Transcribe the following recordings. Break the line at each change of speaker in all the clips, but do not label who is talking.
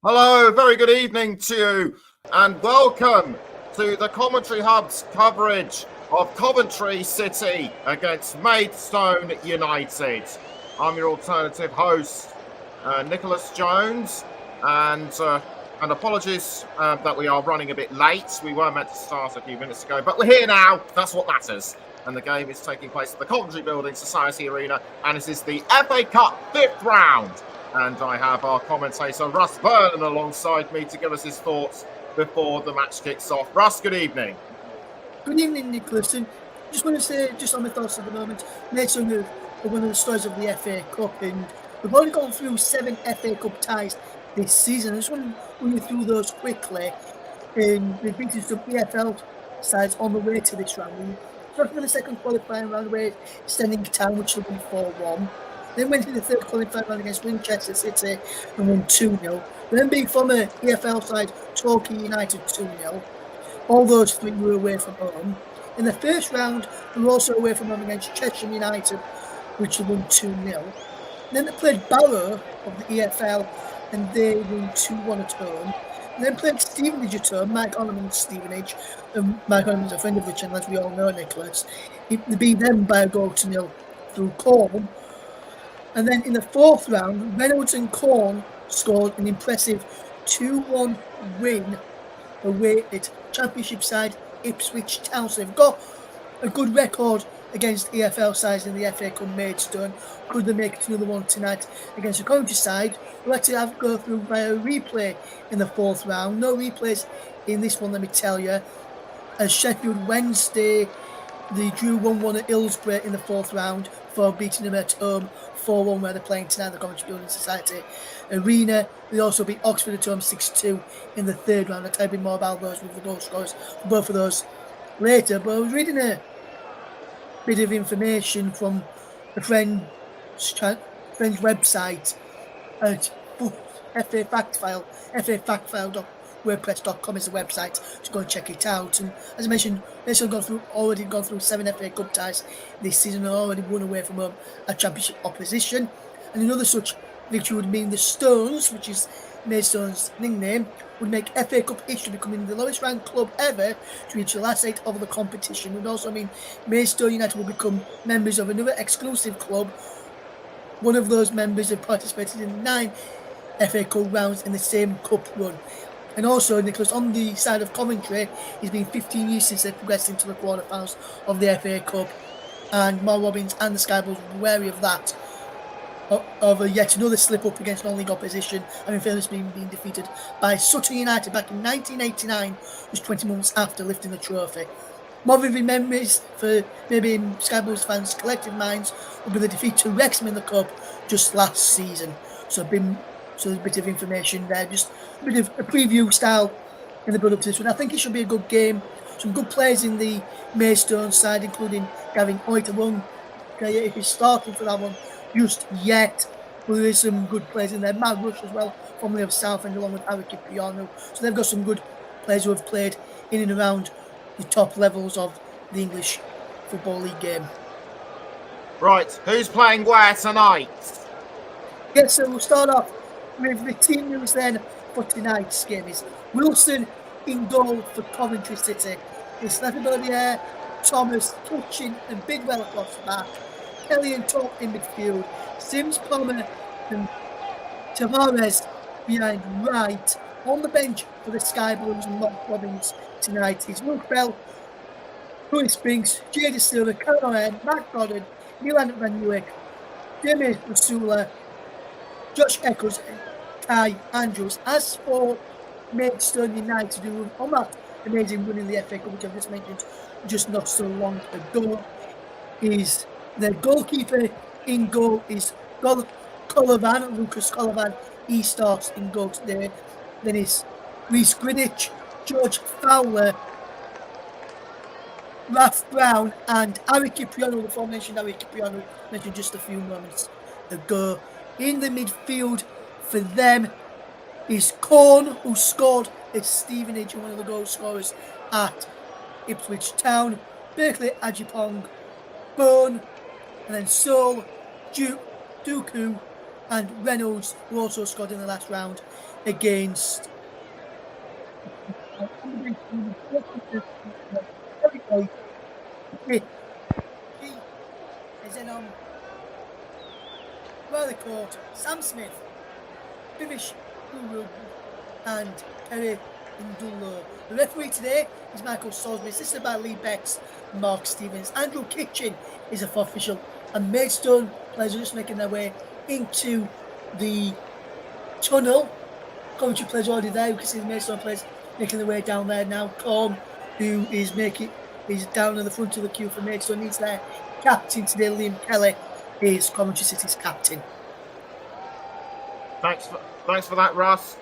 Hello, very good evening to you, and welcome to the Commentary Hub's coverage of Coventry City against Maidstone United. I'm your alternative host, Nicholas Jones, and apologies that we are running a bit late. We were meant to start a few minutes ago, but we're here now. That's what matters. And the game is taking place at the Coventry Building Society Arena, and this is the FA Cup 5th round. And I have our commentator Russ Vernon alongside me to give us his thoughts before the match kicks off. Russ, good evening.
Good evening, Nicholas. And just want to say, just on my thoughts at the moment, Maidstone are one of the stars of the FA Cup, and we've only gone through 7 FA Cup ties this season. I just want to run you through those quickly. And we've beaten some EFL sides on the way to this round. We started with the second qualifying round away, Standing Town, which will be 4-1. Then went to the third qualifying round against Winchester City and won 2-0. Then beat former EFL side Torquay United 2-0. All those 3 were away from home. In the first round, we were also away from home against Cheshire United, which won 2-0. Then they played Barrow of the EFL, and they won 2-1 at home. And then played Stevenage at home, Mike Holloman's Stevenage. Mike Holloman's a friend of the channel, as we all know, Nicholas. They beat them by a goal to 0 through Corn. And then in the fourth round, Reynolds and Corn scored an impressive 2-1 win away at Championship side Ipswich Town. So they've got a good record against EFL sides in the FA Cup Maidstone. Could they make it another one tonight against the Coventry side? We'll have to go through via replay in the fourth round. No replays in this one, let me tell you. As Sheffield Wednesday, they drew 1-1 at Hillsborough in the fourth round for beating them at home 4-1, where they're playing tonight at the Coventry Building Society Arena. They also beat Oxford at home 6-2 in the third round. I'll tell you more about those with the goal scorers for both of those later. But I was reading a bit of information from a friend's website at FA Fact File. FAFactFile.wordpress.com is the website to go and check it out. And as I mentioned, they've already gone through 7 FA Cup ties this season and already won away from home at Championship opposition. And another such victory would mean the Stones, which is Maidstone's nickname, would make FA Cup history, becoming the lowest ranked club ever to reach the last 8 of the competition. It would also mean Maidstone United will become members of another exclusive club. One of those members have participated in 9 FA Cup rounds in the same cup run. And also, Nicholas, on the side of Coventry, it's been 15 years since they progressed into the quarterfinals of the FA Cup, and Mal Robbins and the Sky Blues will be wary of that, of yet another slip-up against non-league opposition, having famously been defeated by Sutton United back in 1989, just 20 months after lifting the trophy. More vivid memories for maybe Sky Blues fans' collective minds will be the defeat to Wrexham in the Cup just last season. So there's a bit of information there, just a bit of a preview style in the build-up to this one. I think it should be a good game. Some good players in the Maidstone side, including Gavin Hoyt. I won't tell you if he's starting for that one just yet, but there is some good players in there. Matt Rush as well, formerly of Southend, along with Harry Cipriano. So they've got some good players who have played in and around the top levels of the English Football League game.
Right, who's playing where tonight?
Yes, so we'll start off with the team news then for tonight's game. Is Wilson in goal for Coventry City. It's Letterbourne, Thomas, Kitchen and Bidwell across the back. Kelly and Top in midfield. Sims, Palmer and Tavares behind right. On the bench for the Sky Blues and Mark Robbins tonight is Luke Bell, Louis Spinks, Jada Silva, Caroline, Matt Goddard, Milan Van Newick, Demi Rasula, Josh Eccles and Kai Andrews. As for Maidstone United, who were on that amazing run in the FA Cup, which I've just mentioned just not so long ago, is their goalkeeper in goal is Lucas Colavan. He starts in goal today. Then it's Reece Greenwich, George Fowler, Ralph Brown and Harry Cipriano, the aforementioned Harry Cipriano, mentioned just a few moments ago. In the midfield for them is Corn, who scored at Stevenage and one of the goal scorers at Ipswich Town, Berkeley Ajipong, Bone, and then Seoul, Dooku, and Reynolds, who also scored in the last round against and then on the court, Sam Smith, Vivish Guru, and Kerry Ndullo. The referee today is Michael Salisbury, assisted by Lee Betts and Mark Stevens. Andrew Kitchen is a fourth official, and Maidstone players are just making their way into the tunnel. Coventry players already there. You can see the Maidstone players making their way down there now. Corn, who is down in the front of the queue for Maidstone, he's their captain today. Liam Kelly is Coventry City's captain.
Thanks for that, Russ.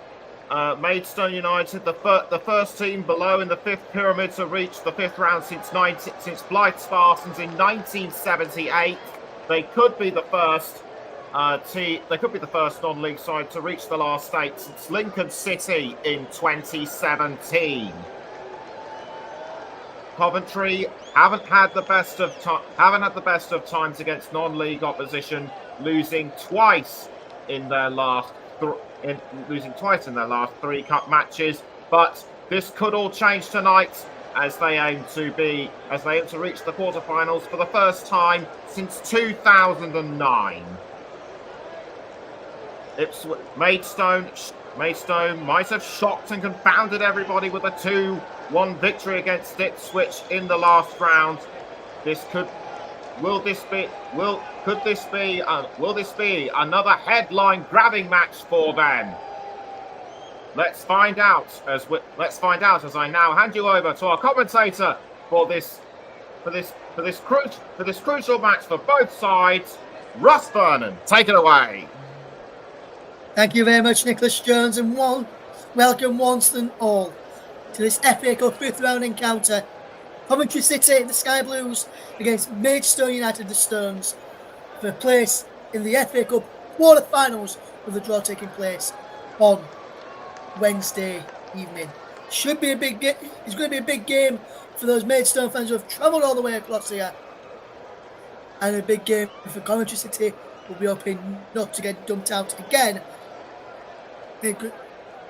Maidstone United, the first team below in the fifth pyramid to reach the fifth round since Blythe Spartans in 1978. They could be the first non-league side to reach the last eight since Lincoln City in 2017. Coventry haven't had the best of times against non-league opposition, losing twice in their last three cup matches. But this could all change tonight as they aim to reach the quarterfinals for the first time since 2009. Maidstone might have shocked and confounded everybody with a 2-1 victory against Ipswich in the last round. Will this be another headline-grabbing match for them? Let's find out as I now hand you over to our commentator for this crucial match for both sides, Russ Vernon. Take it away.
Thank you very much, Nicholas Jones, and welcome once and all to this FA Cup fifth round encounter. Coventry City, the Sky Blues, against Maidstone United, the Stones, for a place in the FA Cup quarter-finals, with the draw taking place on Wednesday evening. Should be a big game. It's going to be a big game for those Maidstone fans who have travelled all the way across here, and a big game for Coventry City, who will be hoping not to get dumped out again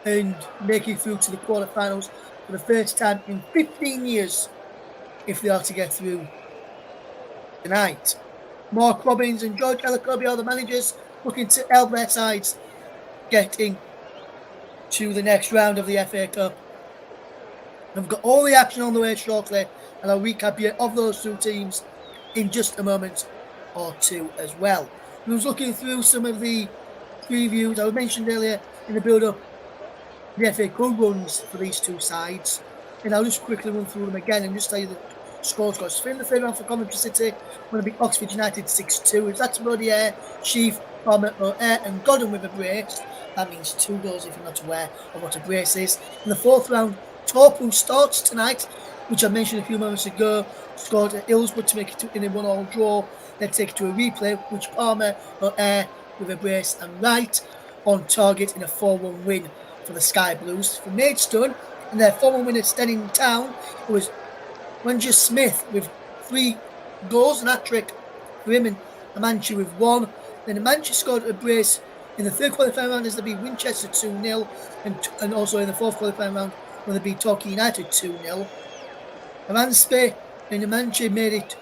and make it through to the quarter-finals for the first time in 15 years, if they are to get through tonight. Mark Robbins and George Alacobi are the managers, looking to help their sides getting to the next round of the FA Cup. I've got all the action on the way shortly, and I'll recap you of those two teams in just a moment or two as well. I was looking through some of the previews I mentioned earlier in the build-up, the FA Cup runs for these two sides, and I'll just quickly run through them again and just tell you the scores. In the third round for Coventry City, going to be Oxford United 6-2. If that's Rodier, Sheaf, Palmer, O'Hare and Godden with a brace, that means 2 goals if you're not aware of what a brace is. In the fourth round, Torp, who starts tonight, which I mentioned a few moments ago, scored at Hillsborough to make it in a 1-1 draw. Then take it to a replay, which Palmer, O'Hare with a brace and Wright on target in a 4-1 win for the Sky Blues. For Maidstone, and their 4-1 win at Steding Town, it was Ranger Smith with 3 goals, an hat-trick for him, and Amanchi with 1. Then Amanchi scored a brace in the third qualifying round as they beat Winchester 2-0, and also in the fourth qualifying round when they beat Torquay United 2-0. Aranspe and Amanchi made it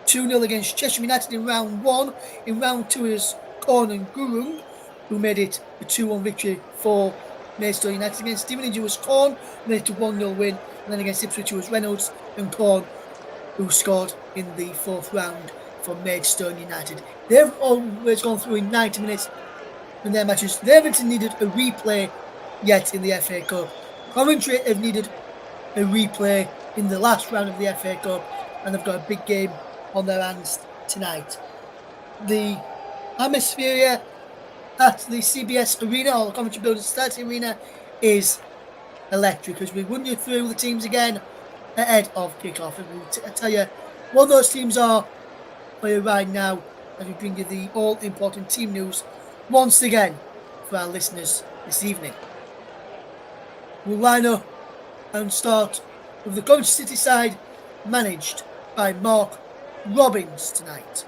2-0 against Cheshire United in round 1. In round 2 is Corn and Gurung, who made it a 2-1 victory for Maidstone United. Against Stevenage, it was Corn, who made it a 1-0 win. And then against Ipswich, it was Reynolds and Corn, who scored in the fourth round for Maidstone United. They've always gone through in 90 minutes in their matches. They haven't needed a replay yet in the FA Cup. Coventry have needed a replay in the last round of the FA Cup, and they've got a big game on their hands tonight. The atmosphere at the CBS Arena, or the Coventry Building Society Arena, is electric, as we run you through the teams again ahead of kick-off. And we'll tell you what those teams are for you right now, as we bring you the all-important team news once again for our listeners this evening. We'll line up and start with the Coventry City side, managed by Mark Robbins tonight.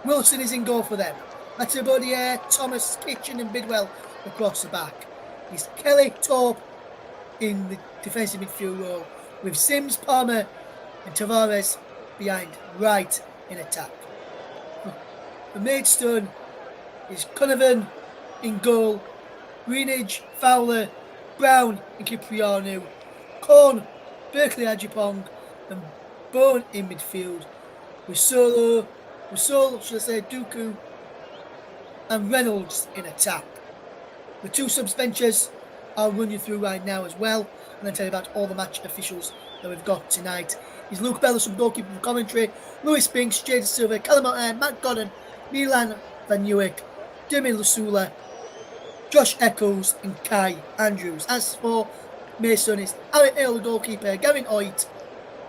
Wilson is in goal for them. That's about the air. Thomas, Kitchen, and Bidwell across the back. It's Kelly, Torp in the defensive midfield role, with Sims, Palmer, and Tavares behind right in attack. For Maidstone is Cunnivan in goal, Greenidge, Fowler, Brown, and Cipriano, Corn, Berkeley Ajipong, and Bone in midfield, with Solo, should I say, Dooku, and Reynolds in attack. The two subs benches I'll run you through right now as well, and then tell you about all the match officials that we've got tonight. Is Luke Bellis from goalkeeper from Coventry, Lewis Binks, Jaden Silver, Callum Mountain, Matt Godden, Milan Van Newick, Demi Lusula, Josh Eccles, and Kai Andrews. As for Mason, it's Harry Hale, the goalkeeper, Gavin Oit,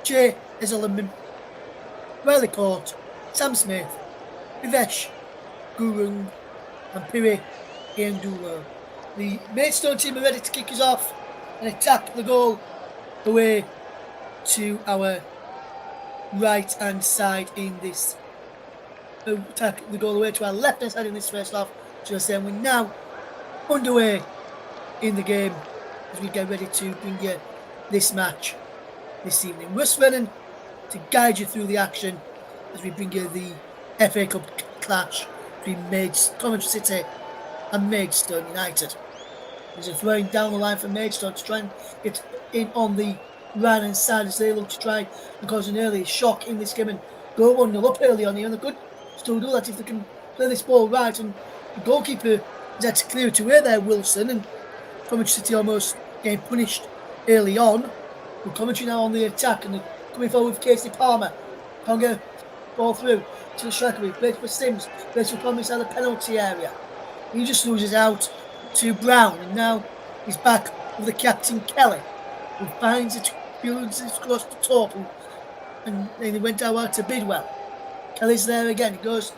Jay Ezelman, Riley Court, Sam Smith, Vivesh Gurung, and Piri Iandulo. The Maidstone team are ready to kick us off and attack the goal away to our right hand side in this. Attack the goal away to our left hand side in this first half. Just saying, we're now underway in the game as we get ready to bring you this match this evening. We're running to guide you through the action as we bring you the FA Cup clash between Coventry City and Maidstone United. There's a throwing down the line for Maidstone to try and get in on the right hand side as they look to try and cause an early shock in this game and go 1-0 up early on here. And they could still do that if they can play this ball right. And the goalkeeper is had to clear it away there, Wilson, and Coventry City almost getting punished early on. But Coventry now on the attack and they're coming forward with Casey Palmer. Can't get a ball through to the striker. Plays for Sims, plays for Palmer inside the penalty area. He just loses out to Brown, and now he's back with the captain Kelly, who finds it, builds it across the top, and then he went out to Bidwell. Kelly's there again. He goes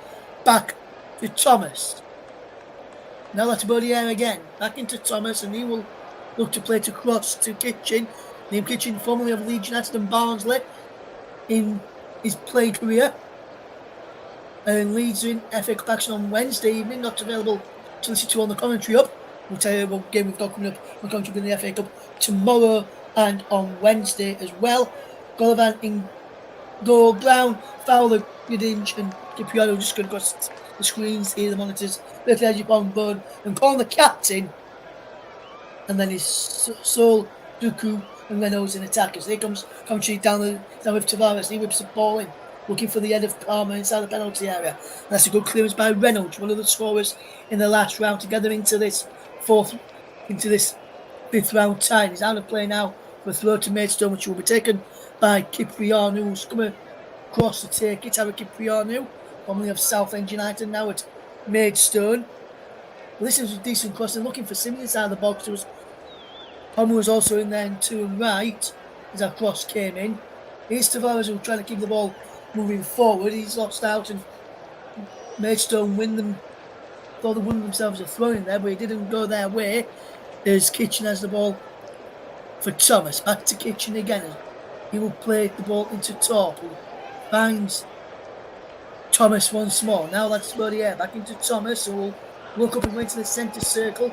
back to Thomas. Now that's Bodier again, back into Thomas, and he will look to play to cross to Kitchen. Liam Kitchen, formerly of Leeds United and Barnsley, in his playing career. And Leeds in FA Cup action on Wednesday evening, not available to listen to on the commentary up. We'll tell you what game we've got coming up. We're going to be in the FA Cup tomorrow and on Wednesday as well. Golovan in goal, Brown, Fowler, Gidinch, and Cipriano just going to go the screens here, the monitors. Berkeley Ajipong, Bone, and calling the captain. And then his Sol, Dooku, and Reynolds in attack as here comes Coventry down with Tavares. He whips the ball in, looking for the head of Palmer inside the penalty area. And that's a good clearance by Reynolds, one of the scorers in the last round, to get them into this fifth round tie. He's out of play now for a throw to Maidstone, which will be taken by Cipriano, who's coming across to take it. Harry Cipriano, formerly of Southend United, now at Maidstone. Well, this is a decent cross. They're looking for Sims inside the box. Palmer was also in there to and right as that cross came in. Here's Tavares, who's trying to keep the ball moving forward. He's lost out, and Maidstone thought they won themselves a throw in there, but he didn't go their way. There's Kitchen has the ball for Thomas. Back to Kitchen again. He will play the ball into Torp, who finds Thomas once more. Now that's Bodier back into Thomas, who will look up and go into the centre circle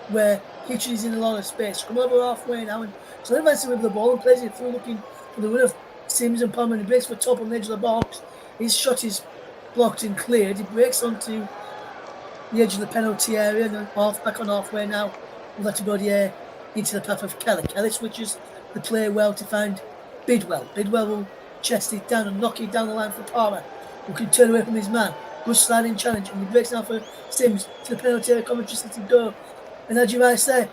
where Kitchen is in a lot of space. Come over halfway now, and so advances with the ball and plays it through, looking for the win of Sims and Palmer, and he breaks for Torp on the edge of the box. His shot is blocked and cleared. He breaks onto the edge of the penalty area and then back on halfway now. We'll let Bodier into the path of Kelly. Kelly switches the play well to find Bidwell. Bidwell will chest it down and knock it down the line for Palmer, who can turn away from his man. Good sliding challenge, and he breaks now for Sims to the penalty area. Coventry City go. And as you might say,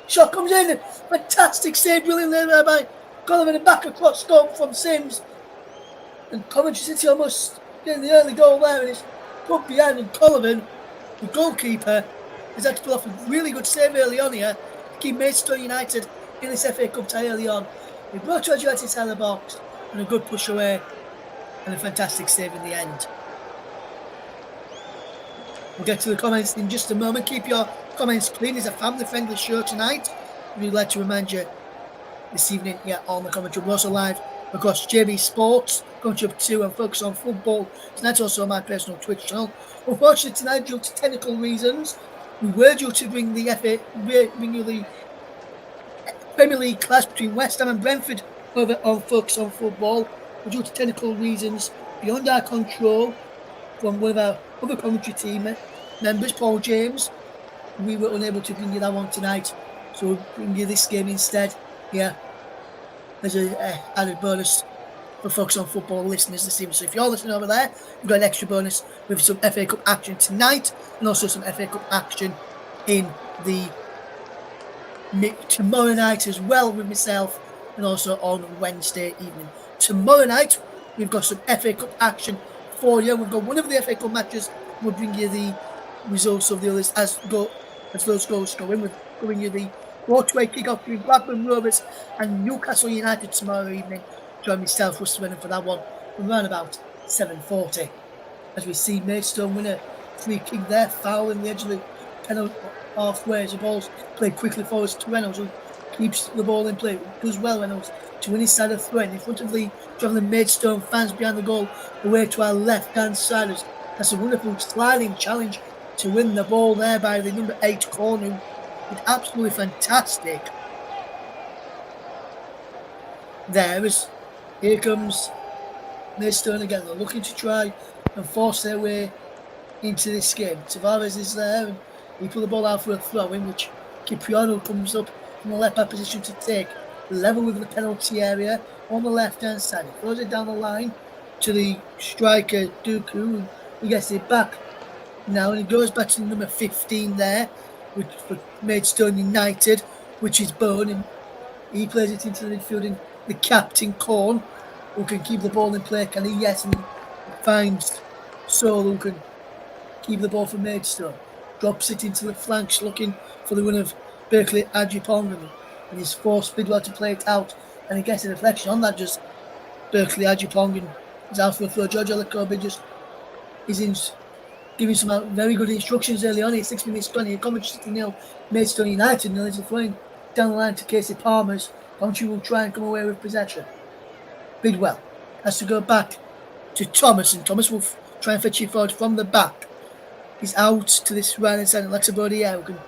shot comes in. Fantastic save, brilliant there by Golovan, and back across scope from Sims. And Coventry City almost getting the early goal there, and it's put behind. And Golovan, the goalkeeper, has had to pull off a really good save early on here to keep Maidstone United in this FA Cup tie early on. He brought United inside the box, and a good push away, and a fantastic save in the end. We'll get to the comments in just a moment. Keep your comments clean. It's a family-friendly show tonight. We'd like to remind you this evening, on the commentary, we're also live across JB Sports Coventry Up 2 and Focus on Football. Tonight's also on my personal Twitch channel. Unfortunately, tonight, due to technical reasons, we were due to bring you the Premier League clash between West Ham and Brentford over on Focus on Football. But due to technical reasons beyond our control from one of our other commentary team members, Paul James, we were unable to bring you that one tonight. So we'll bring you this game instead. Yeah, as an added bonus for Focus on Football listeners this evening. So if you're listening over there, you've got an extra bonus with some FA Cup action tonight and also some FA Cup action in the tomorrow night as well with myself and also on Wednesday evening. Tomorrow night, we've got some FA Cup action for you. We've got one of the FA Cup matches. We'll bring you the results of the others as those goals go in. We'll bring you the Waterway kick-off between Blackburn Rovers and Newcastle United tomorrow evening. Join myself, Russ Rennan, for that one from around about 7:40. As we see Maidstone win a free kick there, foul in the edge of the penalty halfway as the ball's played quickly forwards to Reynolds, who keeps the ball in play. Does well, Reynolds, to win his side of throw in front of the travelling Maidstone fans behind the goal, away to our left-hand side. That's a wonderful sliding challenge to win the ball there by the number 8 corner, who did absolutely fantastic. There is, here comes Maidstone again. They're looking to try and force their way into this game. Tavares is there and he put the ball out for a throw in which Cipriano comes up from the left back position to take level with the penalty area on the left hand side. He throws it down the line to the striker Dooku, and he gets it back now and he goes back to the number 15 there, which for Maidstone United, which is Bone, and he plays it into the midfield and the captain Corn, who can keep the ball in play, can he? Yes, and he finds Sol, who can keep the ball for Maidstone. Drops it into the flanks, looking for the run of Berkeley Ajipongan, and he's forced Bidwell to play it out, and he gets a deflection on that. Just Berkeley Ajipongan is out for a throw. George Alakobi just is in, giving some very good instructions early on. It's 6 minutes 20. Coventry City 0, Maidstone United 0. He's throwing down the line to Casey Palmer's. Coventry will try and come away with possession. Bidwell has to go back to Thomas, and Thomas will try and fetch it forward from the back. He's out to this right-hand side, and Latabodier who can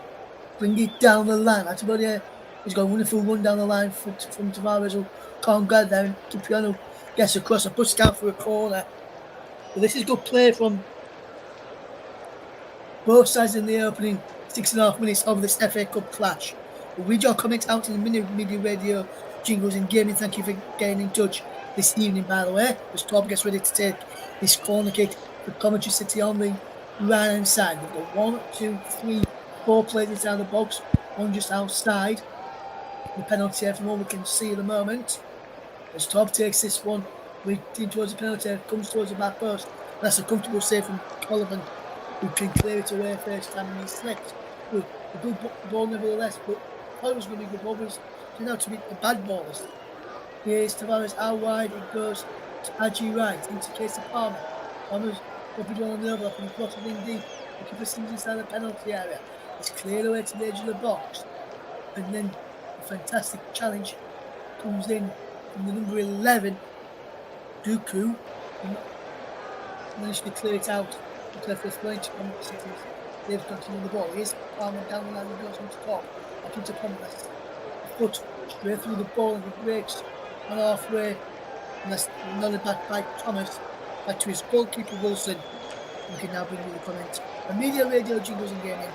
bring it down the line. Latabodier has got a wonderful run down the line from Tavares, who can't get there, and Cipriano gets across and puts it out for a corner. But this is good play from both sides in the opening 6.5 minutes of this FA Cup clash. We'll read your comments out in the Media Radio Jingles and Gaming. Thank you for getting in touch this evening, by the way, as Tom gets ready to take this corner kick for Coventry City on the right-hand side. We've got 1, 2, 3, 4 players inside the box, one just outside the penalty area from what we can see at the moment. As Tom takes this one, reaching towards the penalty area, comes towards the back post. That's a comfortable save from Collivan, who can clear it away first time, and he slipped. A good ball nevertheless, but thought it was going to be good ball, but it turned out to be a bad ball. Here's Tavares out wide, it goes to Aji right, into Casey Palmer. Palmer's got Bidwell on the overlap and he crosses in deep. The keeper seems inside the penalty area. It's cleared away to the edge of the box. And then a fantastic challenge comes in from the number 11, Dooku. Managed to clear it out. The clever throwing to Coventry City. They've continued the ball. Here's Palmer down the line and goes on to top. Up into Palmer. A foot straight through the ball and he breaks on halfway. And that's nodded back by Thomas. Back to his goalkeeper Wilson. We can now bring you the comment. A Media Radio Jingles and Gaming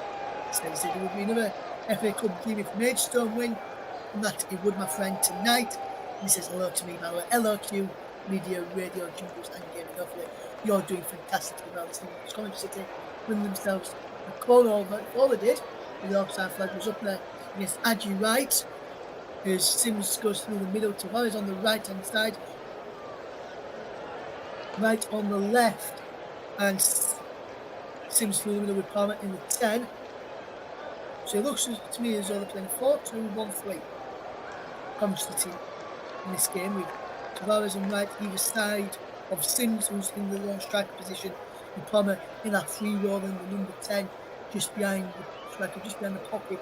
says it would be another FA Cup game if Maidstone win, and that it would, my friend, tonight. And he says hello to me, by the way. Hello to you, Media Radio Jingles and Gaming. Hopefully you're doing fantastically well this evening. Coventry City win themselves a corner over. All they did, the offside flag was up there against Aji Wright. As Sims goes through the middle, Tavares on the right hand side. Right on the left, and Sims through the middle with Palmer in the 10. So it looks to me as though they're playing 4-2-1-3. Coventry City in this game with Tavares on right either side of Sims, who's in the long striker position, and Palmer in that free role in the number 10, just behind the striker, just behind the pocket.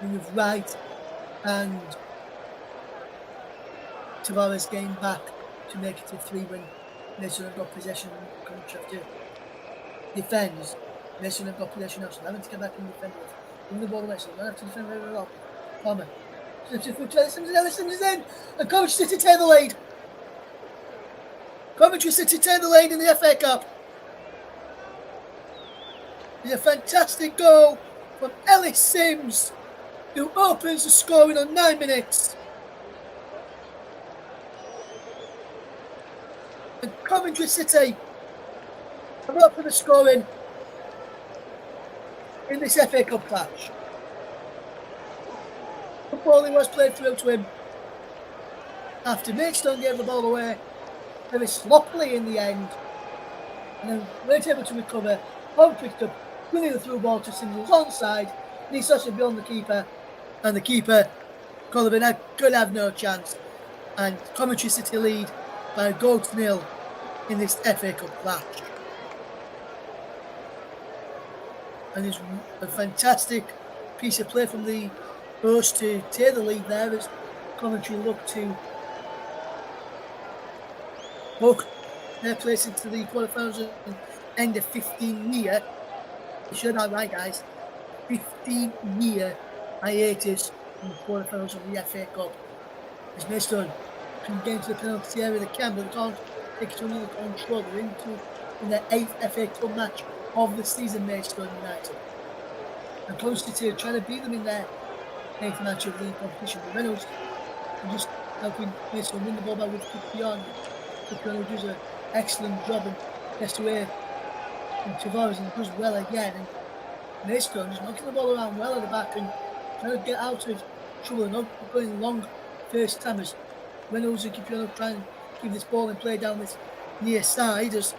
And with Wright and Tavares getting back to make it a 3 when Maidstone have got possession and Coventry have to defend. Maidstone have got possession now, so they're having to get back and defend it. Giving the ball away, so they don't have to defend very well. Palmer. Ellis Sims is in, and Coventry City take the lead. Coventry City take the lead in the FA Cup. It's a fantastic goal from Ellis Sims, who opens the scoring on 9 minutes. And Coventry City are up for the scoring in this FA Cup clash. The ball was played through to him after Maidstone gave the ball away very sloppily in the end, and then weren't able to recover. Ball picked up, winning the through ball to Sims onside, and he's such beyond the keeper, and the keeper Colvin could have no chance, and Coventry City lead by a goal to nil in this FA Cup clash. And it's a fantastic piece of play from the host to take the lead there as Coventry look to book their place into the quarterfinals and end a 15-year, you should have right guys, 15-year hiatus in the quarterfinals of the FA Cup. As Maidstone can get into the penalty area, they can, but they can't take it under control. They're in their 8th FA Cup match of the season, Maidstone United. And Coventry City are trying to beat them in their 8th match of the competition. The Reynolds are just helping Maidstone win the ball back with beyond. Reynolds does an excellent job and gets away from Tavares and does well again. And Maidstone is knocking the ball around well at the back and trying to get out of trouble and not going long first time as Reynolds and Kipiano try and keep this ball and play down this near side as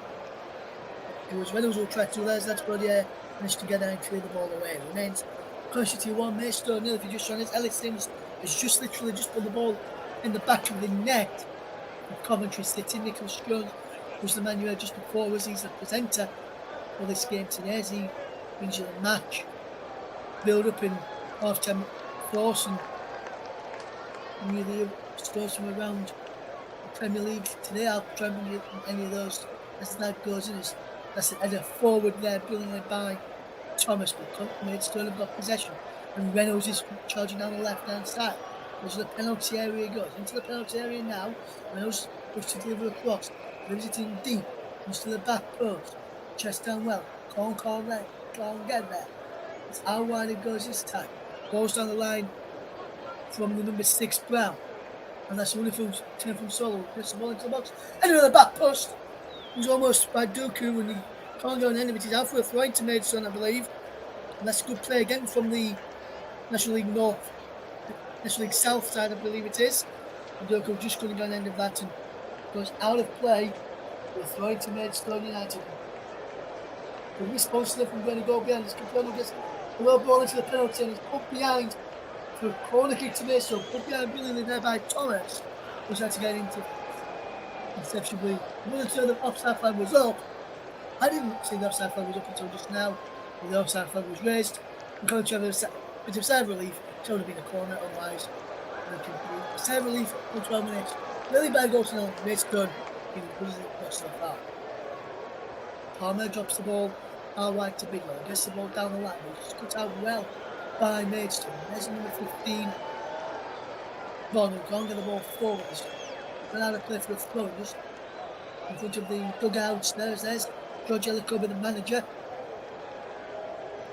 it was Reynolds who tried to do that. That's good, yeah. Managed to get out and clear the ball away. It remains Coventry 1, Maidstone 0. If you're just trying this, Ellis Sims has just literally just put the ball in the back of the net of Coventry City. Nicholas Jones was the man you heard just before, was he's the presenter for this game today as he brings you the match build up in half-time force and really scores from around the Premier League today. I'll try and bring you any of those as that goes in. That's a forward there, brilliantly by Thomas, but Maidstone have got possession. And Reynolds is charging down the left-hand side. There's the penalty area goes. Into the penalty area now. Reynolds looks to deliver across. Leaves it in deep. Comes to the back post. Chest down well. Can't get there. It's how wide it goes this time. Goes down the line from the number 6 Brown. And that's a wonderful turn from Solo. Gets the ball into the box. And the back post. It was almost by Doku when he can't go on the end of it. He's out for a throw into Maidstone, I believe. And that's a good play again from the National League North, National League South side, I believe it is. And Doku just going to go on the end of that and goes out of play. We're throwing to Maidstone United. The response to them from going to go behind. This Capiano gets the low ball into the penalty and he's put behind for a corner kick to Maidstone. Put behind brilliantly there by Torres, who's had to get into exceptionally. One or two of the offside flag was up. I didn't see the offside flag was up until just now. The offside flag was raised. And Coventry have a bit of side relief. It would have been a corner otherwise. Side relief for 12 minutes. Really bad goal to nil. Maidstone even pushes it across so far. Palmer drops the ball out wide to Biglow. Gets the ball down the line. It's cut out well by Maidstone. There's number 15. Bond who can't get the ball forward. Ran out of play for a throw. Just in front of the dugouts. There's George Ellicoe, the manager.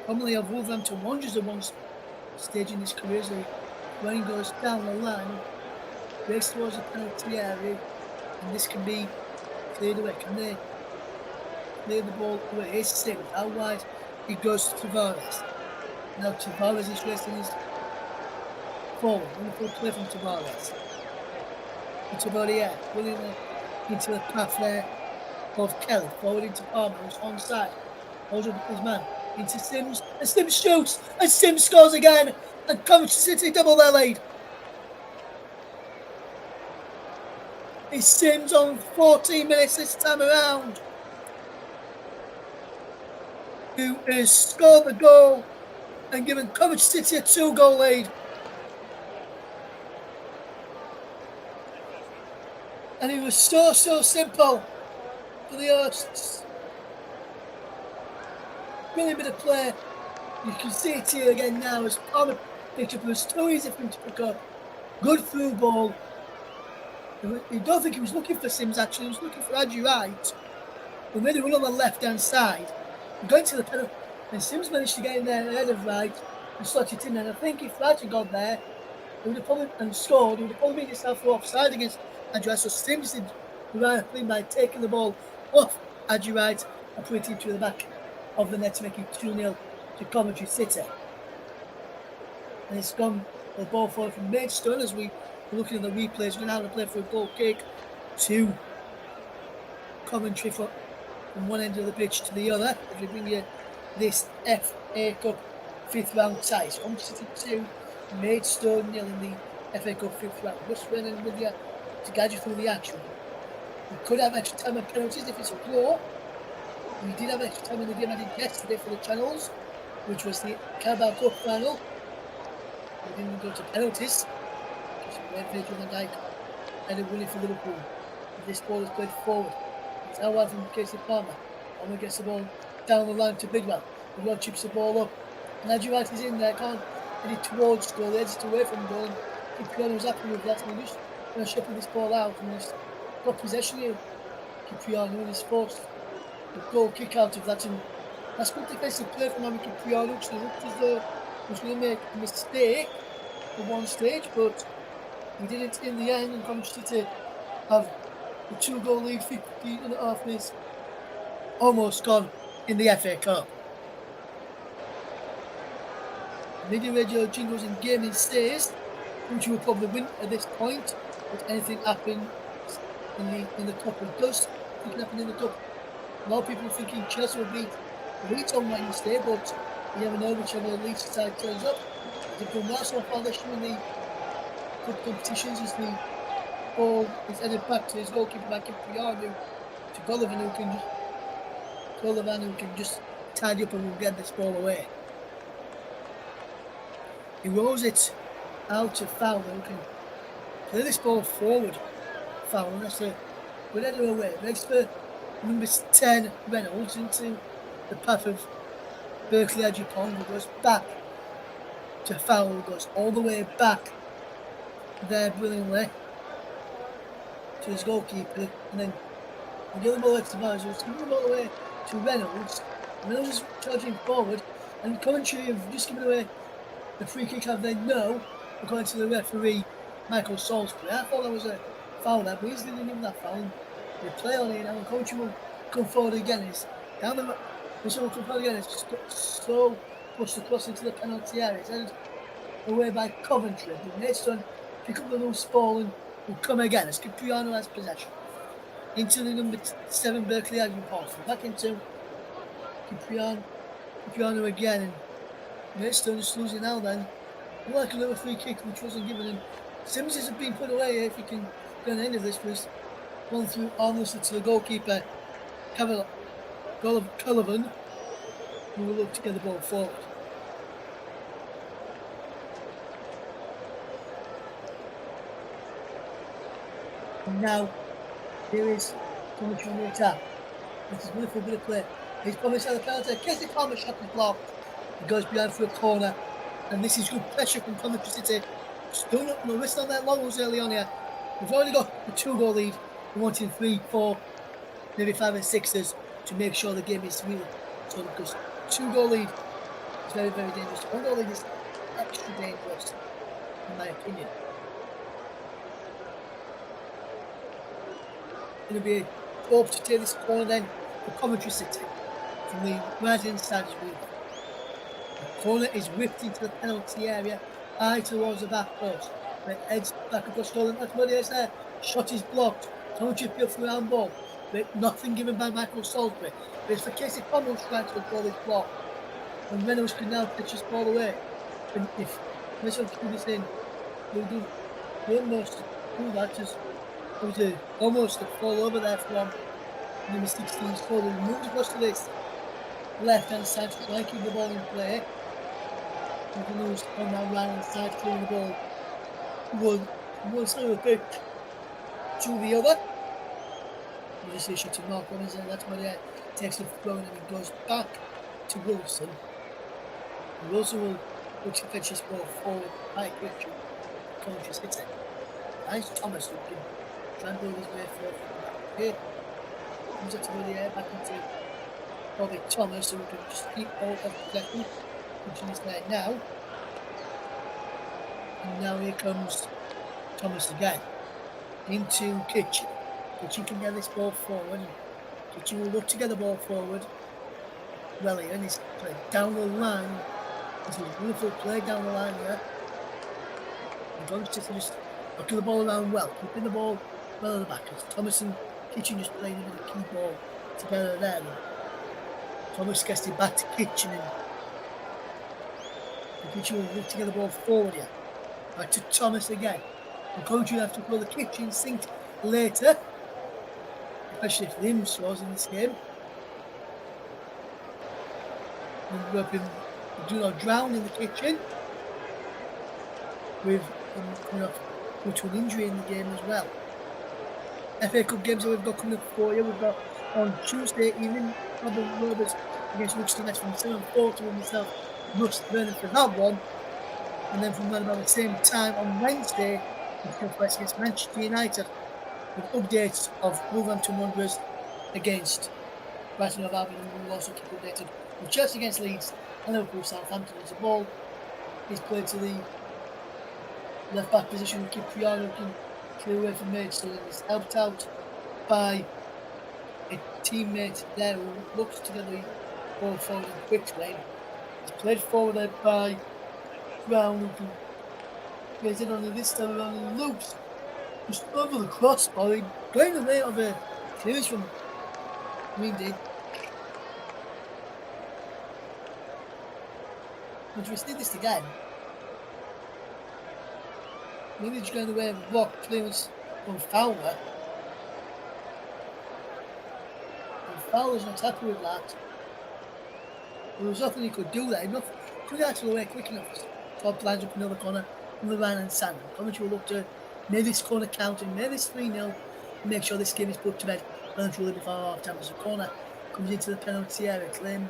Formerly of Wolverhampton Wanderers at one stage in his career. So Wayne goes down the line, breaks towards the penalty area, and this can be cleared away. Can they clear the ball away? It's Sims. How wide it goes to Tavares. Now Tavares is racing his forward. Wonderful play from Tavares. And Tavares pulling into the path there of Kelly. Forward into Palmer, who's onside. Holds up his man. Into Sims, and Sims shoots, and Sims scores again, and Coventry City double their lead. It's Sims on 14 minutes this time around, who has scored the goal and given Coventry City a 2-goal lead. And it was so simple for the hosts. Brilliant bit of play. You can see it here again now as Palmer picked up. It was too easy for him to pick up. Good through ball. I don't think he was looking for Sims actually. He was looking for Adji Wright. Who made a run on the left-hand side. Going to the penalty. And Sims managed to get in there ahead of Wright and slot it in. And I think if Wright had got there, he would have probably and scored. He would have probably made himself offside against Adji Wright. So Sims did the right thing by taking the ball off Adji Wright and putting it into the back of the net to make it 2-0 to Coventry City. And it's gone the ball forward from Maidstone as we were looking at the replays. We're going to have to play for a goal kick to Coventry from one end of the pitch to the other as we bring you this FA Cup 5th round tie. So Coventry City 2, Maidstone 0 in the FA Cup 5th round. Just running with you to guide you through the action. We could have extra time and penalties if it's a draw. We did have extra time in the game I did yesterday for the Channels, which was the Carabao Cup final. We didn't go to penalties. Virgil van Dijk and a winning for Liverpool. This ball is played forward. It's now out from Casey Palmer. Palmer gets the ball down the line to Bidwell. Bidwell chips the ball up. And Adji Wright is in there, can't get it towards goal. He heads it away from goal. And Kipriano was happy with that. And he's just going to shepherd this ball out. And he's got possession here. Kipriano and he's forced the goal kick out of that. And that's good defensive play from Mami Kipriano, because he looked as though he was going to make a mistake at one stage, but he did it in the end, and Coventry City have a 2-goal lead, 15.5 minutes almost gone in the FA Cup. Media radio jingles and gaming says Coventry will probably win at this point, but anything happens in the cup. It does think it happen in the cup. A lot of people are thinking Chelsea will beat Leeds on Wednesday, but you never know whichever Leeds side turns up. They've done well so far this year in the cup competitions as the ball is headed back to his goalkeeper back in Kipriano to Golovin who can just tidy up and will get this ball away. He rolls it out to Fowler, who can play this ball forward. Fowler, that's a good header away. Makes for number 10 Reynolds into the path of Berkeley Ajipong, who goes back to Fowler, goes all the way back there brilliantly to his goalkeeper, and then the other ball left to Mars, who's coming all the way to Reynolds. Reynolds is charging forward, and Coventry have just given away the free kick out they know, according to the referee Michael Salisbury. I thought that was a foul there, but he's didn't give that foul. They play on it now, and Coventry will come forward again. It's down the will come forward again. It's just so pushed across into the penalty area. It's headed away by Coventry. But Maidstone pick up the loose ball and will come again as Kipriano has possession. Into the number 7 Berkeley Agnew-Paul. Back into Kipriano again. And Maidstone is losing now then. Like a little free kick which wasn't given. And Sims has been put away if he can get an end of this. Was run through almost to the goalkeeper, Golovin, who will look to get the ball forward. And now, here is Coventry on the attack. This is a wonderful bit of play. He's probably inside the penalty. Casey Palmer shot is blocked. He goes behind for a corner. And this is good pressure from Coventry City. Still not the wrist on their laurels early on here. We've already got a 2-goal lead. We're wanting 3, 4, maybe 5 and 6s to make sure the game is real. So because 2-goal lead is very, very dangerous. 1-goal lead is extra dangerous, in my opinion. Going to be hope to take this corner then for Coventry City from the right hand side as well. The corner is whipped into the penalty area, high towards the back post. But heads back across goal, and that's what it is there. Shot is blocked. Coventry appeal for a handball, but nothing given by Michael Salisbury. But it's for Casey Palmer who's trying to ball is blocked. And Reynolds can now pitch this ball away. And if Reynolds can do this in, he'll do almost do that. Just almost a fall over there from number 16 score. He moves across to this left hand side to try and keep the ball in play. You can lose on that right hand side, clearing the ball one side of the pitch to the other. You see a shot to Mark Evans, and that's where takes the throw and it goes back to Wilson. And Wilson will look to fetch this ball forward by Coventry City. Nice Thomas who can try and build his way forward from the back here. Comes up to the air back into Bobby Thomas, who can just keep hold of possession. Kitchen is there now. And now here comes Thomas again. Into Kitchen. Kitchen can get this ball forward. Kitchen will look to get the ball forward. Well, here, and he's played down the line. This is a beautiful play down the line here. And Coventry City just looking the ball around well, keeping the ball well at the back. It's Thomas and Kitchen just playing a bit of key ball together there. And Thomas gets it back to Kitchen, and Kitchen will look to get the ball forward here. Back to Thomas again. And Coventry will have to pull the Kitchen sink later, especially if Lim scores in this game. And we've been do not drown in the Kitchen with coming off due to an injury in the game as well. FA Cup games that we've got coming up for you. We've got on Tuesday evening, Robin Roberts against Wigston Nets from 7:40 with myself, Russ Vernon for that one. And then from around about the same time on Wednesday, we come first against Manchester United with updates of Wolverhampton Wanderers against Brighton of Albion, and we'll also keep updated with Chelsea against Leeds and Liverpool Southampton. As the ball is played to the left back position, with Cipriano can clear away from Maidstone, and is helped out by a teammate there who looks to get the ball forward in quickly. It's played forward there by Brown, who can get it on this time around and loops just over the crossbar, going away of a clearance from Windy. But we see this again. Windy's going away and block clearance from Fowler. And Fowler's not happy with that. There was nothing he could do there. Enough couldn't actually away quick enough. Top lines up another corner from the right hand side. Coventry will look to make this corner count and make this 3-0 and make sure this game is put to bed eventually before half time. As the corner comes into the penalty area, claimed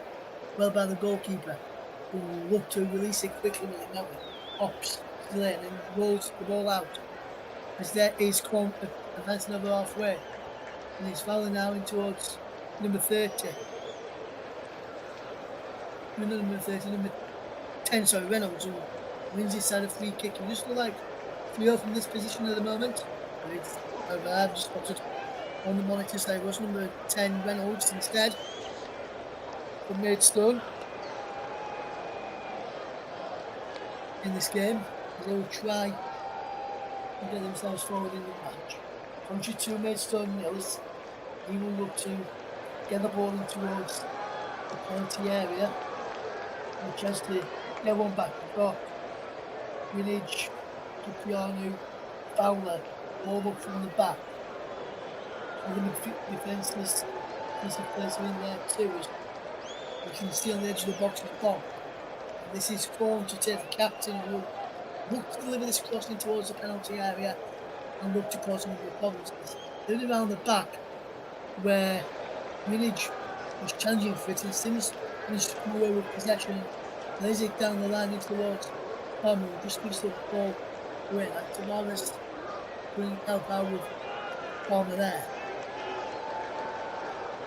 well by the goalkeeper, who will look to release it quickly with it now. Ops to the lane and rolls the ball out. As there is Con advancing over halfway. And he's fouling now in towards number 30. Number 30, number 10, sorry, Reynolds, who wins his side of free kick. He just look like 3-0 from this position at the moment. I've just spotted on the monitors there was number 10 Reynolds instead from Maidstone in this game. They will try and get themselves forward in the match. Coventry 2, Maidstone 0. He will look to get the ball in towards the penalty area. And chance to get one back. We've got Village, Cipriano, Fowler, all up from the back. And the defenceless players are in there too. As you can see on the edge of the box is Bob. This is Corn to take the captain, who will look to deliver this crossing towards the penalty area and look to cause some of the problems. It's around the back where Village was challenging for it, and Sims managed to come away with possession. Lays it down the line into towards Palmer, who just gives the ball away. Like Tavares will help out with Palmer there.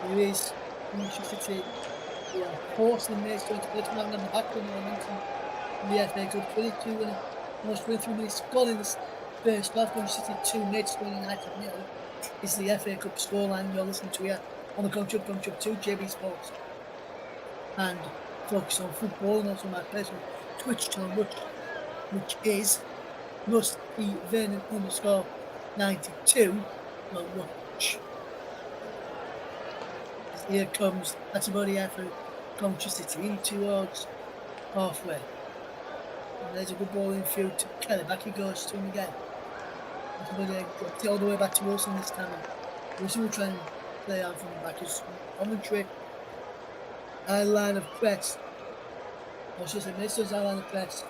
Here is Manchester City. We are forcing Maidstone to play to round on the back of the momentum in the FA Cup. 22 and almost 23 minutes gone in this first half. Coventry City 2, Maidstone United 0 is the FA Cup scoreline you're listening to here on the Coventry 2 JB Sports. And focus on football, and also my personal Twitch channel, which is Russ E Vernon _92. Well, watch. Here comes, that's about the effort, Coventry City in towards halfway. And there's a good ball in field to Kelly. Back he goes to him again. That's about it, all the way back to Wilson this time. Wilson will try and play out from the back. It's Coventry. High line of press. I should say, Maidstone's high line of press.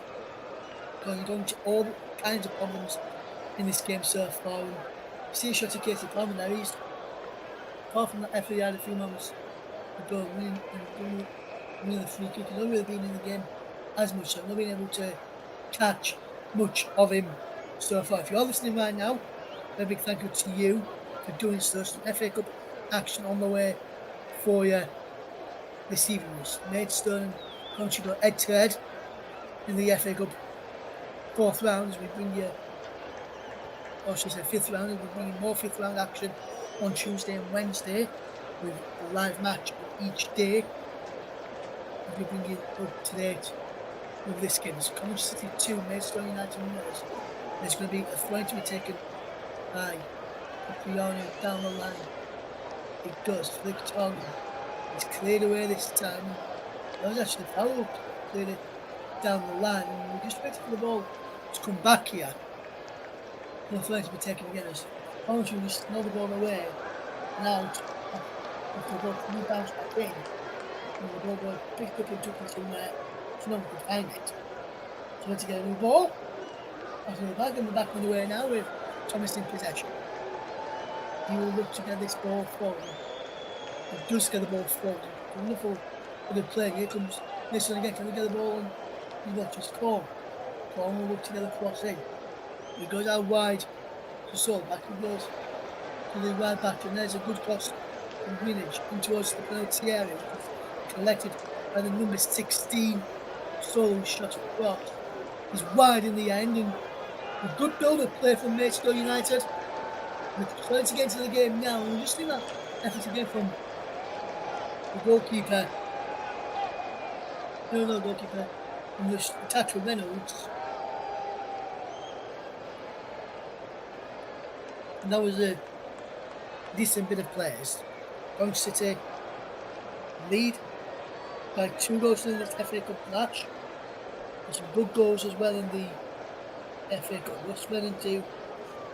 Going to all kinds of problems in this game so far. And see a shot of Casey Palmer now. He's apart from that effort he had a few moments ago, winning the free kick, he's not really been in the game as much, so I've not been able to catch much of him so far. If you're listening right now, a big thank you to you for doing so. Some FA Cup action on the way for you this evening. Maidstone and Coventry go head to head in the FA Cup fourth round as we bring you, or should I say fifth round, as we bring you more fifth round action on Tuesday and Wednesday with a live match each day. As we bring you up to date with this game. It's Coventry City 2, Maidstone United 1. There's going to be a throw to be taken by Capriano down the line. It does. Flick Tongue. It's cleared away this time. That was actually foul. Cleared it down the line. And we're just waiting for the ball to come back here. And the throw to be taken again. As Coventry just snub the ball away and out. After the ball can bounce back in. And the ball got picked up and took it somewhere. So no one could find it. So let's get a new ball. After the back, and the back on the way now with Thomas in possession. He will look to get this ball forward. He does get the ball forward. Wonderful for the play. Here comes Mason again. Can we get the ball? And he watches Corn. Corn will look to get the cross in. He goes out wide to Sol. Back he goes to the right back. And there's a good cross from Greenwich in towards the penalty area. Collected by the number 16. Sol shot across. He's wide in the end. And a good build-up play from Maidstone United. We're trying to get into the game now, and we're just seeing that effort again from the goalkeeper. No, goalkeeper. And the touch with Reynolds. And that was a decent bit of players. Coventry City lead by 2 goals in this FA Cup match. There's some good goals as well in the FA Cup. What's running to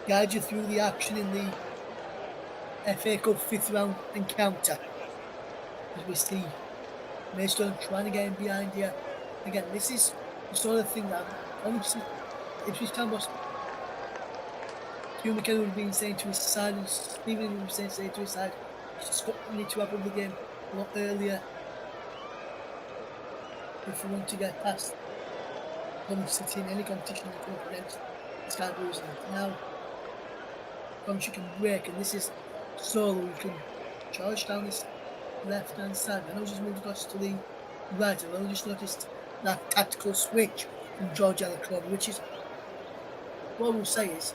guide you through the action in the FA Cup 5th round encounter. As we see Maidstone trying to get in behind here. Again, this is the sort of thing that Ipswich Town boss Hugh McKenna would have been saying to his side, and Stephen would have been saying to his side, we need to have the game a lot earlier if we want to get past Coventry City in any competition they come up against. It's can't lose them. Now Coventry can break, and this is Solo who can charge down this left hand side. I know he's moved across to the right. I've only just noticed that tactical switch from George Alacron, which is what we'll say is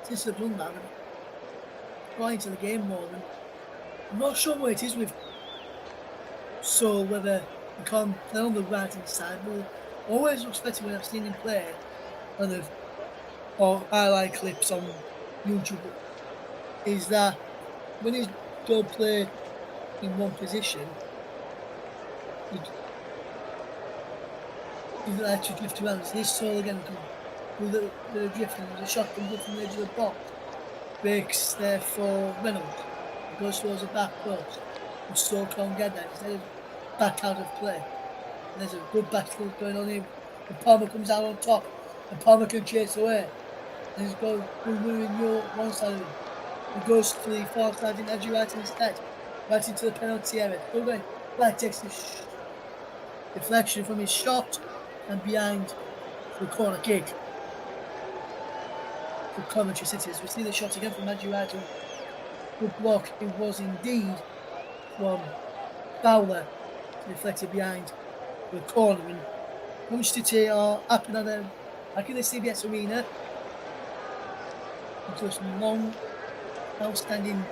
since they've done that, they've got into the game more. And I'm not sure what it is with Sol, whether he can't play on the right hand side, but always looks better when I've seen him play or highlight clips on YouTube, is that when he's going to play in one position, he likes to drift around. This Sol again with the drift, and there's a shot comes up from the edge of the box, breaks there for Reynolds. He goes towards the back post, and Sol can't get there. Instead of back out of play. And there's a good battle going on here. And Palmer comes out on top, and Palmer can chase away. And he's got moving one side of him. He goes to the far side and edge right instead, right into the penalty area. Going, Black takes the deflection from his shot and behind the corner kick for Coventry City. As we see the shot again from Andrew Wright. Good block it was indeed from Fowler, deflected behind the corner. And Coventry City are up and down back in the CBS Arena. Into some long, outstanding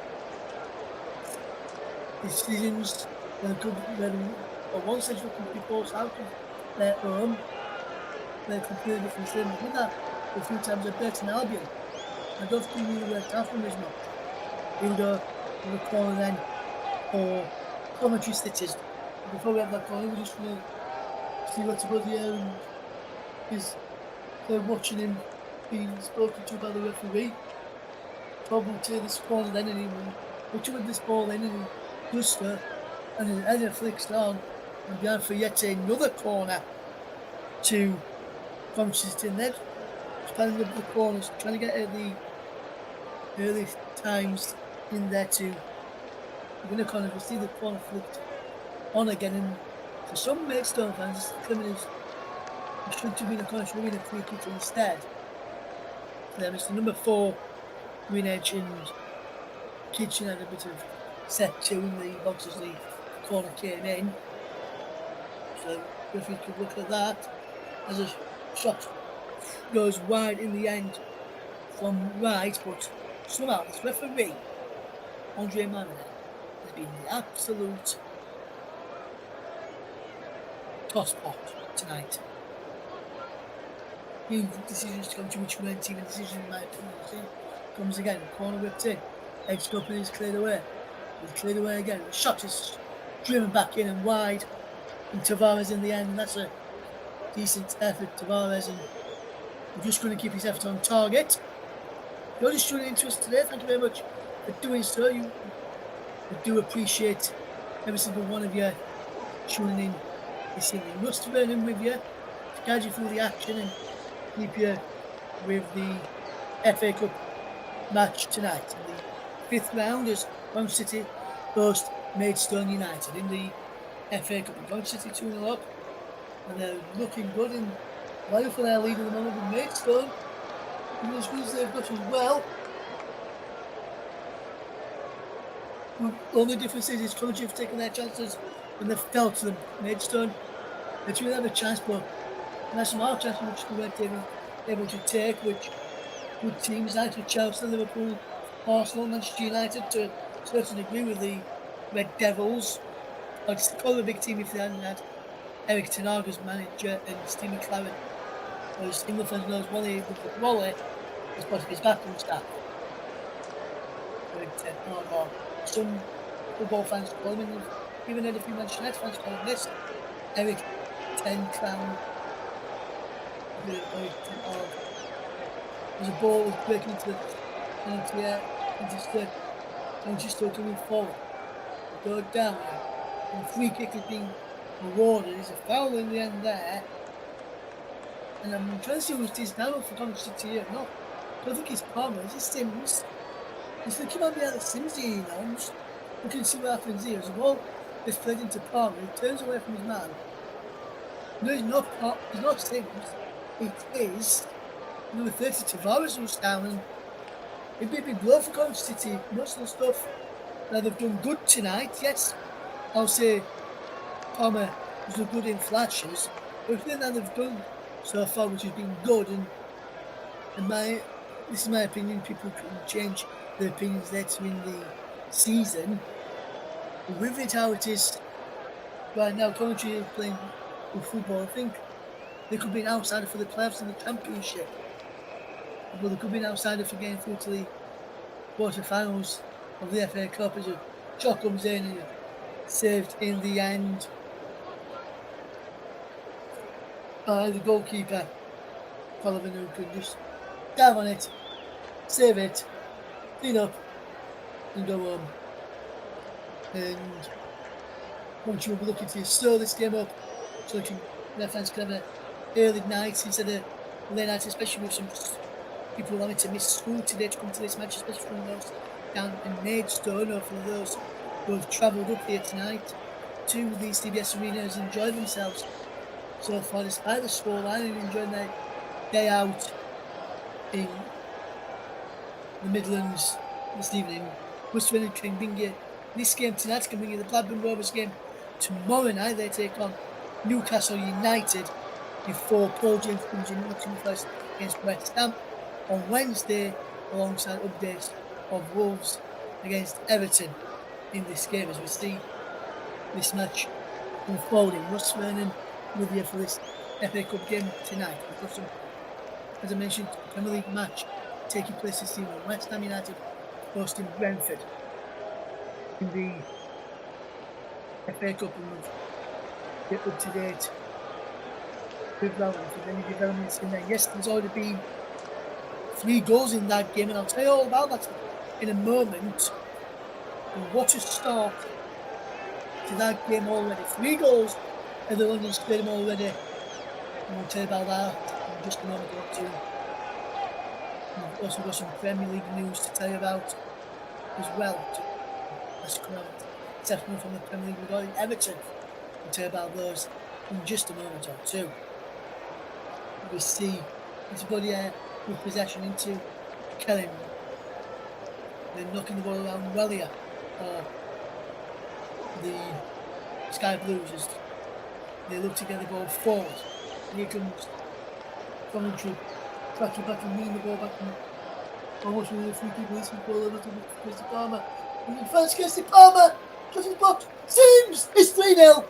decisions where one stage looking to be forced out of their own. They're completely different things. With that, a few times at Burton Albion. I don't think we worked out from as much. He'll go to the corner then for Coventry City. Before we have that corner, we just want to see what's above the air, and they're watching him being spoken to by the referee. Probably to this corner then, and he will watch with this ball in, and he does so, and his header flicks down and behind for yet another corner to Coventry City. And then spanning up the corners, trying to get at the early times in there to we're going to kind of see the corner flipped on again. And for some Maidstone fans, it's coming as it should have been a corner, should have been a free kick instead. For them, it's the number 4 Green Edge, and Kitchen had a bit of set to in the box as the corner came in. So if you could look at that, as a shot goes wide in the end from right, but somehow this referee, Andre Manor, has been the absolute tosspot tonight. The decisions to come to which went team, and decision in my opinion comes again. Corner whipped in, edged up and is cleared away. It's cleared away again. The shot is driven back in and wide, and Tavares in the end, and that's a decent effort, Tavares, and we're just going to keep his effort on target. You're just tuning into us today. Thank you very much for doing so. We do appreciate every single one of you tuning in this evening. Russ Vernon with you to guide you through the action and keep you with the FA Cup match tonight. In the 5th round as Coventry City host Maidstone United in the FA Cup. Coventry City 2-0 up, and they're looking good and well for their lead at the moment with Maidstone. And as good as they've got as well. The only difference is Coventry have taken their chances when they've fell to them. Maidstone, they do have a chance, but there's some hard chances which they weren't able to take, which good teams like Chelsea, Liverpool, Arsenal, Manchester United to a certain degree with the Red Devils. I'd call them a big team if they hadn't had Eric Ten Hag as manager and Steve McLaren, as England fans knows, Wally is part of his backroom staff. Eric Ten Hag, or some football fans call him, and even had a few Manchester United fans call him this Eric Ten Clown. Eric Ten Hag. As a ball was breaking into the penalty area, and just still coming forward. Go down, and the free kick is being awarded. There's a foul in the end there. And I'm trying to see who's this now for Coventry City here. No, I don't think it's Palmer, it's Sims. He's looking at me out of Sims here, you know. I'm just looking to see what happens here. As the ball is played into Palmer, he turns away from his man. No, he's not Sims. It is number 30 Tavares who's down, and it'd be a big blow for Coventry City. Most of the stuff that they've done good tonight, yes, I'll say Palmer was good in flashes, but everything that they've done so far, which has been good, and this is my opinion, people can change their opinions later in the season. But with it how it is right now, Coventry are playing good football. I think they could be an outsider for the playoffs in the Championship. But they could be an outsider for getting through to the quarter-finals of the FA Cup as a shot comes in and saved in the end by the goalkeeper, Colin, who can just dive on it, save it, clean up, and go home. And once you'll be looking to stir this game up, so their fans can have an early night instead of late night, especially with some people wanting to miss school today to come to this match, especially from those down in Maidstone, or for those who have travelled up here tonight to the CBS arenas and enjoy themselves so far despite the scoreline and enjoying their day out in the Midlands this evening. Worcester can bring you this game tonight, can bring you the Blackburn Rovers game tomorrow night. They take on Newcastle United before Paul James comes in Nottingham Forest against West Ham on Wednesday, alongside updates of Wolves against Everton in this game as we see this match unfolding. Russ Vernon with you for this FA Cup game tonight. We've got some, as I mentioned, Premier League match taking place this evening. West Ham United hosting Brentford in the FA Cup, and we'll get up to date with that one if there's any developments in there. Yes, there's already been 3 goals in that game, and I'll tell you all about that in a moment. But what a start to that game already. 3 goals in the London Stadium already. And we'll tell you about that in just a moment or two. We've also got some Premier League news to tell you about as well. Let's come out exceptional from the Premier League regarding Everton. We'll tell about those in just a moment or two. We see everybody with possession into Kelly. They're knocking the ball around well here. The Sky Blues as they look to get the ball forward. And here comes Coventry tracking back and winning the ball back and almost with a free kick release the ball over to Christy Palmer. And in France, Christy Palmer just his box. Sims is 3-0.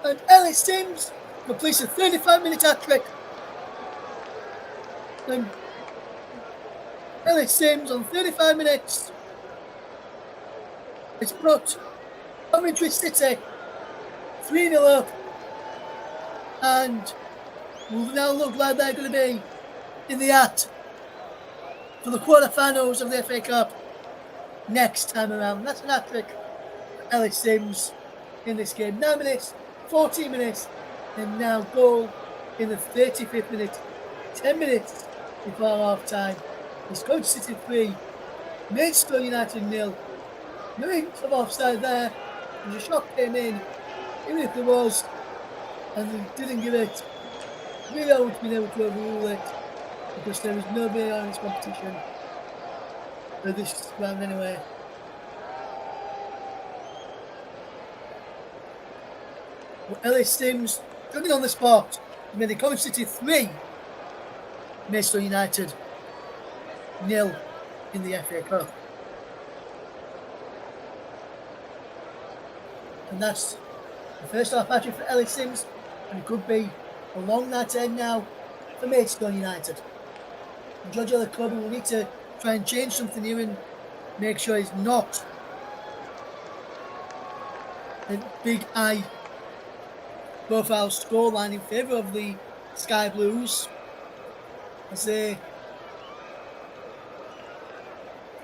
And Ellis Sims completes a 35-minute hat trick. And Ellis Sims on 35 minutes. It's put Coventry City 3-0 up. And will now look like they're going to be in the act for the quarterfinals of the FA Cup next time around. That's an hat trick for Ellis Sims in this game. 9 minutes, 14 minutes, and now goal in the 35th minute. 10 minutes before half time. It's Coventry City 3, Maidstone United 0. No hint of offside there. And the shot came in, even if there was, and they didn't give it. We haven't been able to overrule it because there is no VAR in this competition for this round anyway. Well, Ellis Sims jumping on the spot. He made the Coventry City 3, Maidstone United 0 in the FA Cup. And that's the first half hat trick for Ellis Sims, and it could be a long night end now for Maidstone United. And George the club will need to try and change something here and make sure he's not a big high profile scoreline in favour of the Sky Blues as they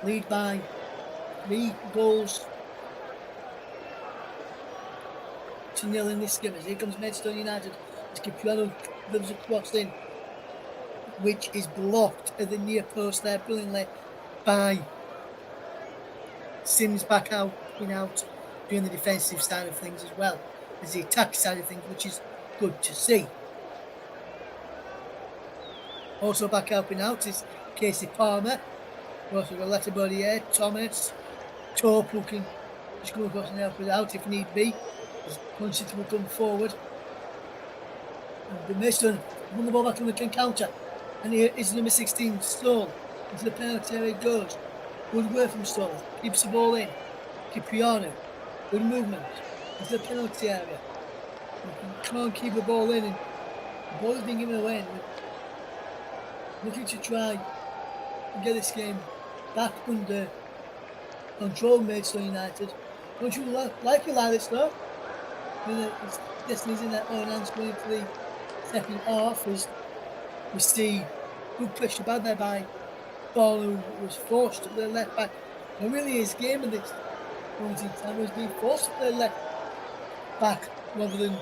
lead by 3 goals to 0 in this game. As here comes Maidstone United. As Capuano gives a cross in, which is blocked at the near post there brilliantly by Sims back out, doing the defensive side of things as well as the attack side of things, which is good to see. Also back helping out is Casey Palmer. We also got Letterbody, Thomas, Torp who can just go across and help it out if need be. As Coventry will come forward. And the Maidstone won the ball back and we can counter. And here is number 16, Stoll. Into the penalty area it goes. Good work from Stoll. Keeps the ball in. Cipriano. Good movement. Into the penalty area. We can't keep the ball in. And the ball is being given away. And we're looking to try and get this game back under control, Maidstone United. Don't you like this though? It's destiny's in that own hands going into the second half as we see good pressure bad there by Ball, who was forced to play left back. It really is game of this moment in time was being forced to play left back rather than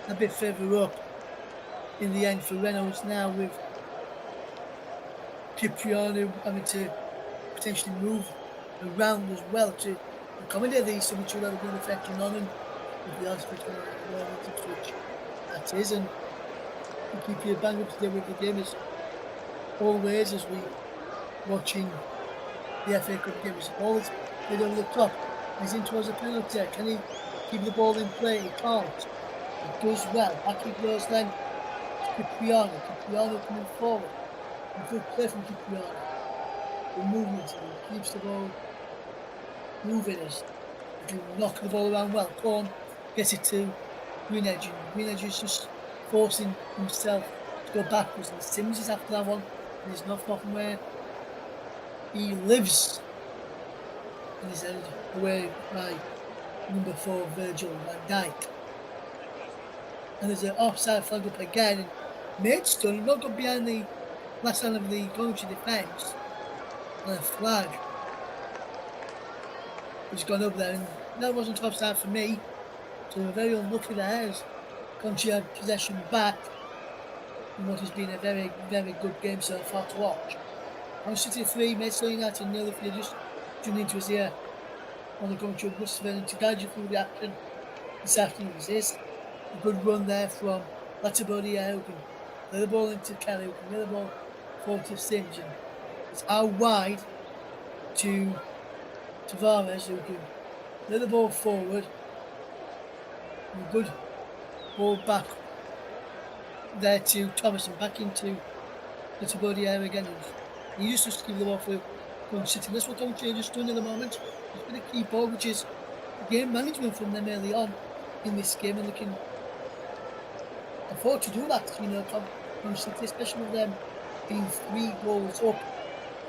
a bit further up in the end for Reynolds now, with Cipriano having to potentially move around as well to accommodate these some which will have been affecting on him with the aspect of which that is, and keep you bang up to date with the game as always as we watching the FA Cup game. The ball is played over the top. He's in towards the penalty. Can he keep the ball in play? He can't. He does well. Back he goes then to Cipriano. Cipriano coming forward. A good play from Cipriano. The movement, he keeps the ball moving as he can knock the ball around well. Corn gets it to Greenedge, and Greenedge is just forcing himself to go backwards, and Sims is after that one, and he's not far from where he lives, and he's headed away by number 4 Virgil van Dijk. And there's an offside flag up again, and Maidstone not got behind the last line of the Coventry defence, and a flag has gone up there, and that wasn't offside for me, so we're very unlucky there as Coventry had possession back in what has been a very, very good game so far to watch. On City 3, Maidstone United 0 if you're just tuning into us here. on the Coventry bus to guide you through the action this afternoon is a good run there from Latibody who can play the ball into Kelly, who can get the ball forward to Sims, and it's out wide to Tavares, who can play the ball forward, and a good ball back there to Thomas and back into Latibody again. And he used to give the ball for Coventry City. That's what Coventry are just doing at the moment. It's been a key ball, which is game management from them early on in this game, and they can afford to do that, Coventry City, especially with them being 3 goals up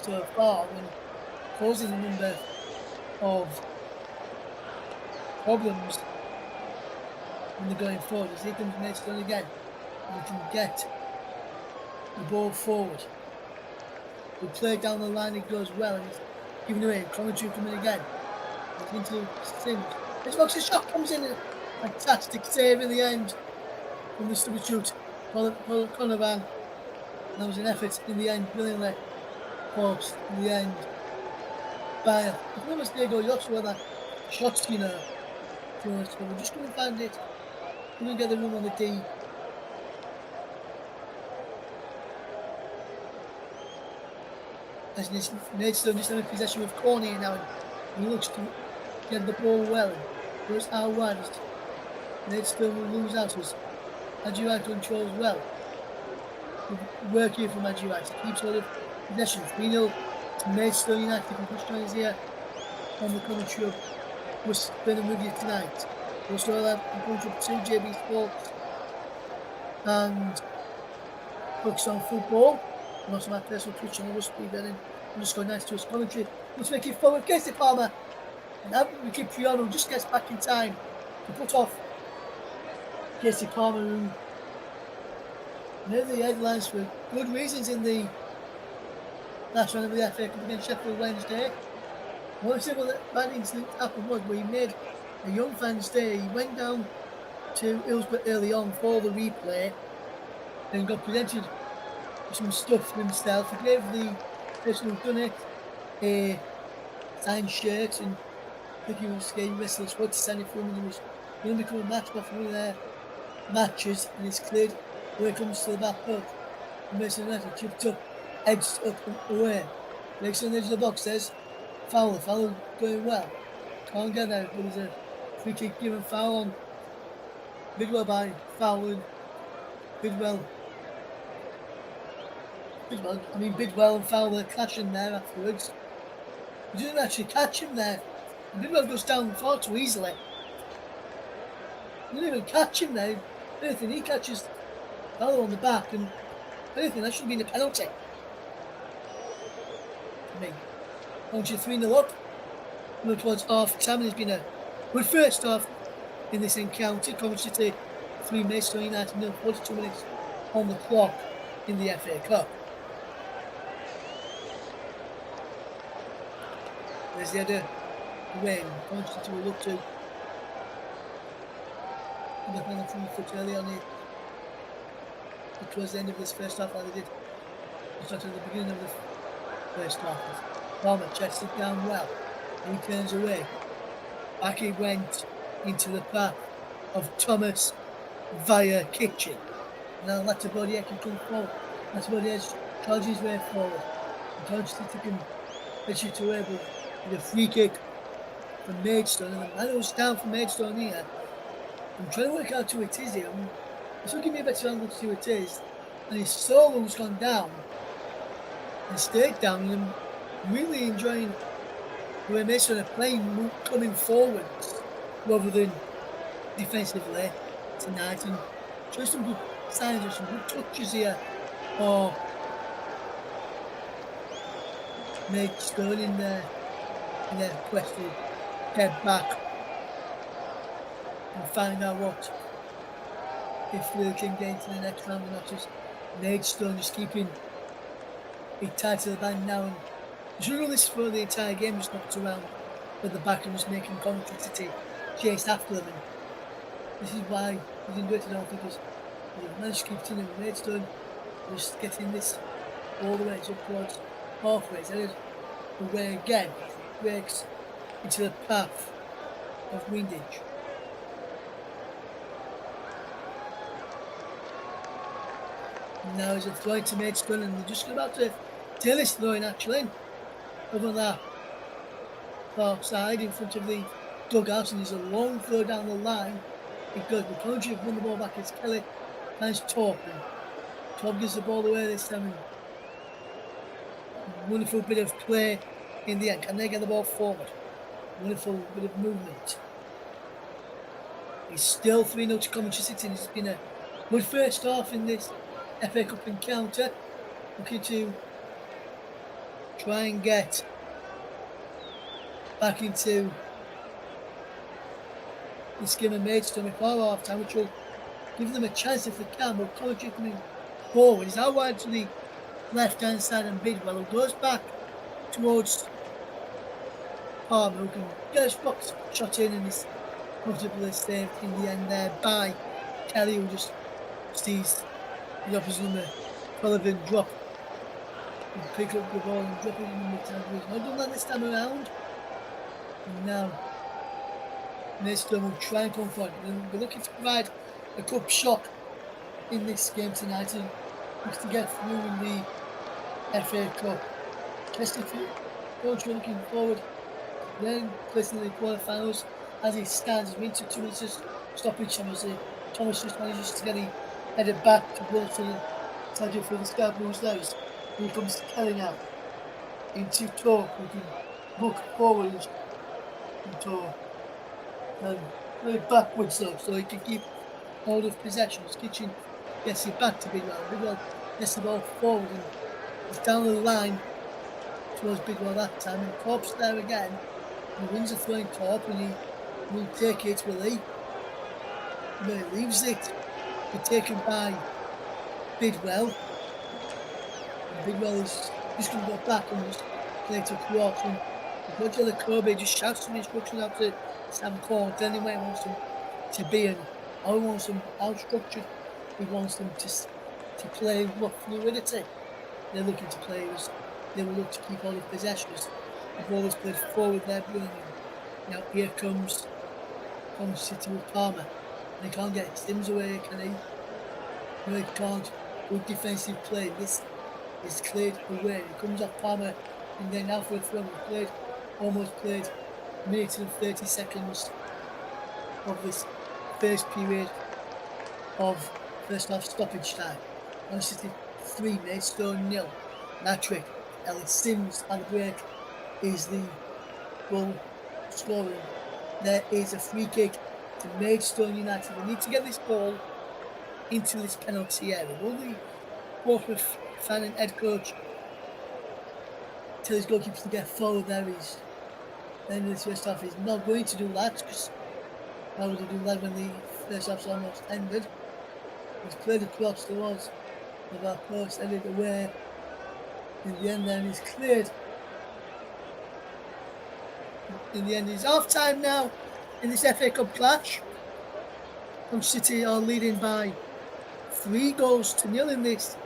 so far and causing a number of problems when they're going forward. As here comes Maidstone again, and they can get the ball forward. We play down the line, it goes well, and it's given away. Coventry coming again. It's into Sims. This boxing shot comes in, a fantastic save in the end from the substitute, Conovan. That was an effort in the end, brilliantly forced in the end by a Diego Yots where that shots, so we're just going to find it. We're going to get the room on the D. As Maidstone just having possession with Corney now, and he looks to get the ball well. Goes out wide. Maidstone will lose out as Adjuai controls well. Good work here from Adjuai to keep sort of possession. 3-0 to Maidstone United. We're just trying to see on the commentary of what's been with you tonight. We also have a bunch of 2 JB Sports and Focus on Football. And also my personal Twitch channel, Russ Beaverin, underscore nice to us commentary. Let's make it forward, Casey Palmer. And now we keep Triano just gets back in time to put off Casey Palmer, who made the headlines for good reasons in the last round of the FA Cup against Sheffield Wednesday. One thing that bad incident happened was where he made a young fan's day. He went down to Hillsborough early on for the replay and got presented some stuff for himself. He gave the person who done it a signed shirt, and I think he was getting restless what to sign it for him, and he was going to become a match off one of their matches, and it's cleared where it comes to the back post. And Maidstone United chipped up, edged up and away. Next on the edge of the box says foul. The foul going well. Can't get out, but there's a free kick given foul on Bidwell by fouling Bidwell and Fowler clashing there afterwards. He didn't actually catch him there. And Bidwell goes down far too easily. He didn't even catch him there. If anything, he catches Fowler on the back, and if anything, that should have been a penalty. For me. Onto 3-0 up. Look towards half time, and it's been a good first half in this encounter. Coventry City 3, Maidstone United 0, 42 minutes on the clock in the FA Cup. There's the header win. Coventry City will look to back on the front foot early on it. Towards the end of this first half, like they did at the beginning of the first half. Palmer checks it down well, and he turns away. Back he went into the path of Thomas via Kitchen. Now Latibody can come forward. Latibody charges his way forward. And Coventry City can pitch it away with a free kick from Maidstone. And the man who's down from Maidstone here, I'm trying to work out who it is here. It's going to give me a better angle to see who it is. And his solo's gone down and stayed down. And I'm really enjoying the way Maidstone are playing, coming forwards rather than defensively tonight. And showing some good signs of some good touches here for Maidstone in their quest to get back and find out what if we can get into the next round or not. Just Maidstone just keeping it tight to the band now, and should run this for the entire game, just knocked around at the back and was making Coventry City chase after them. And this is why we didn't do it today, because we managed to keep it in with Maidstone, just getting this all the way up towards halfway. So there's away again. Breaks into the path of windage. Now is a throw into Maidstone, and they're just about to do this throwing actually over that far side in front of the dugouts, and there's a long throw down the line. It goes, but Coventry have won the ball back. It's Kelly finds Torp, and Torp gives the ball away this time. And wonderful bit of play in the end. Can they get the ball forward? Wonderful bit of movement. It's still 3-0 to Coventry City. It's been a good first half in this FA Cup encounter. Looking to try and get back into this game of Maidstone before half time, which will give them a chance if they can. But Coventry coming forward. He's out wide to the left hand side, and Bidwell, who goes back towards Palmer, who can get a shot in, and is comfortably saved in the end there by Kelly, who just sees the opposite number 12 drop and pick up the ball and drop it in the mid-time. He's not done that this time around. And now Maidstone will try and come forward. And we're looking to provide a cup shock in this game tonight, and looks to get through in the FA Cup. Chesterfield, coach, we're looking forward then placing in the quarterfinals as he stands. He's been to 2 minutes stoppage time as Thomas just manages to get the header back to go to the target for the Sky Blues. Here comes Kelly now into Torp, who can look forward into very backwards though, so he can keep hold of possessions. Kitchen gets it back to Bidwell. Bidwell gets the ball forward and he's down the line towards Bidwell that time, and Torp's there again. He wins a throwing Torp, and he will take it, will he? No, he leaves it. Be taken by Bidwell. And Bidwell is just going to go back and just play to cross. And the coach of the Kobe just shouts some instructions out to Sam Corn. Anyway, he wants them to be, and how he wants them out-structured. He wants them to play with fluidity. They're looking to play as they will look to keep all the possessions. The ball is played forward there, brilliant. Now here comes City with Palmer. And he can't get Sims away, can he? No, he can't. Good defensive play. This is cleared away. It comes off Palmer, and then now for a throw. Almost played a minute and 30 seconds of this first period of first half stoppage time. City 3, Maidstone 0. Patrick Ellis Sims at the break is the goal scorer. There is a free kick to Maidstone United. They need to get this ball into this penalty area. Will the Portsmouth fan and head coach tell his goalkeepers to get forward there? He's the end of this first half. He's not going to do that, because how would he do that when the first half's almost ended? He's played across towards the back post, ended away. In the end, then he's cleared. In the end, it's half time now in this FA Cup clash. City are leading by 3-0 in this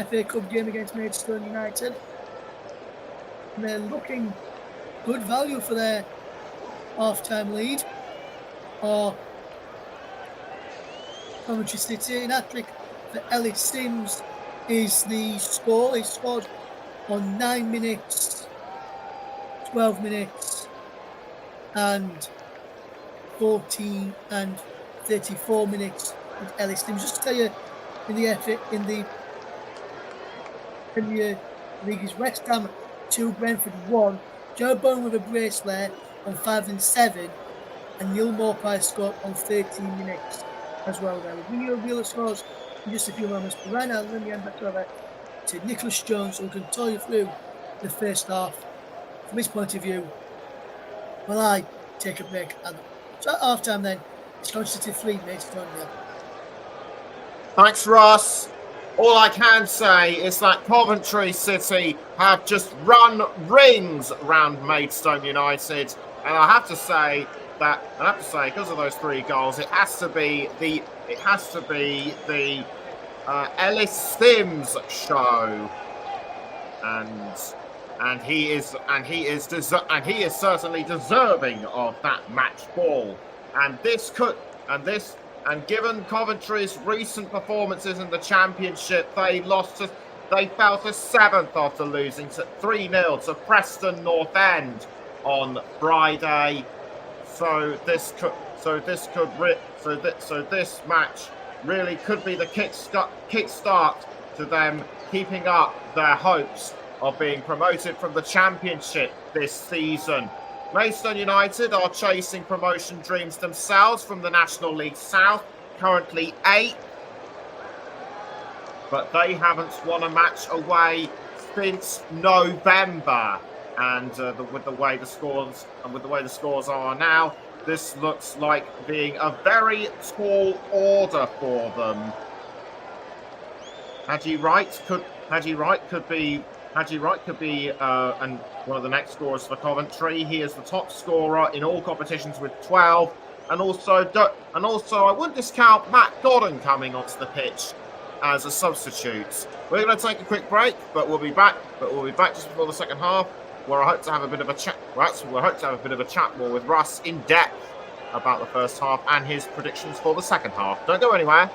FA Cup game against Maidstone United. And they're looking good value for their half-time lead. Or Coventry City. An hat-trick for Ellis Sims is the score. He scored on 9 minutes, 12 minutes, and 14 and 34 minutes with Ellis Sims. Just to tell you, in the Premier League is West Ham 2, Brentford 1. Joe Bone with a brace there on 5 and 7, and Neil Morpie scored on 13 minutes as well there. We'll bring you a real scores in just a few moments, but right now let me hand back over to Nicholas Jones, who can tell you through the first half from his point of view while I take a break. And so at half time then, it's Coventry City 3, Maidstone 0.
Thanks, Ross. All I can say is that Coventry City have just run rings around Maidstone United, and I have to say because of those 3 goals, it has to be the Ellis Sims show, and and he is certainly deserving of that match ball. And given Coventry's recent performances in the Championship, they fell to 7th after losing 3-0 to Preston North End on Friday. So this match really could be the kickstart to them keeping up their hopes of being promoted from the Championship this season. Maidstone United are chasing promotion dreams themselves from the National League South, currently 8th, but they haven't won a match away since November. And with the way the scores are now, this looks like being a very tall order for them. Haji Wright could be and one of the next scorers for Coventry. He is the top scorer in all competitions with 12, and also I wouldn't discount Matt Godden coming onto the pitch as a substitute. We're going to take a quick break, but we'll be back just before the second half, where I hope to have a bit of a chat. We'll hope to have a bit of a chat more with Russ in depth about the first half and his predictions for the second half. Don't go anywhere.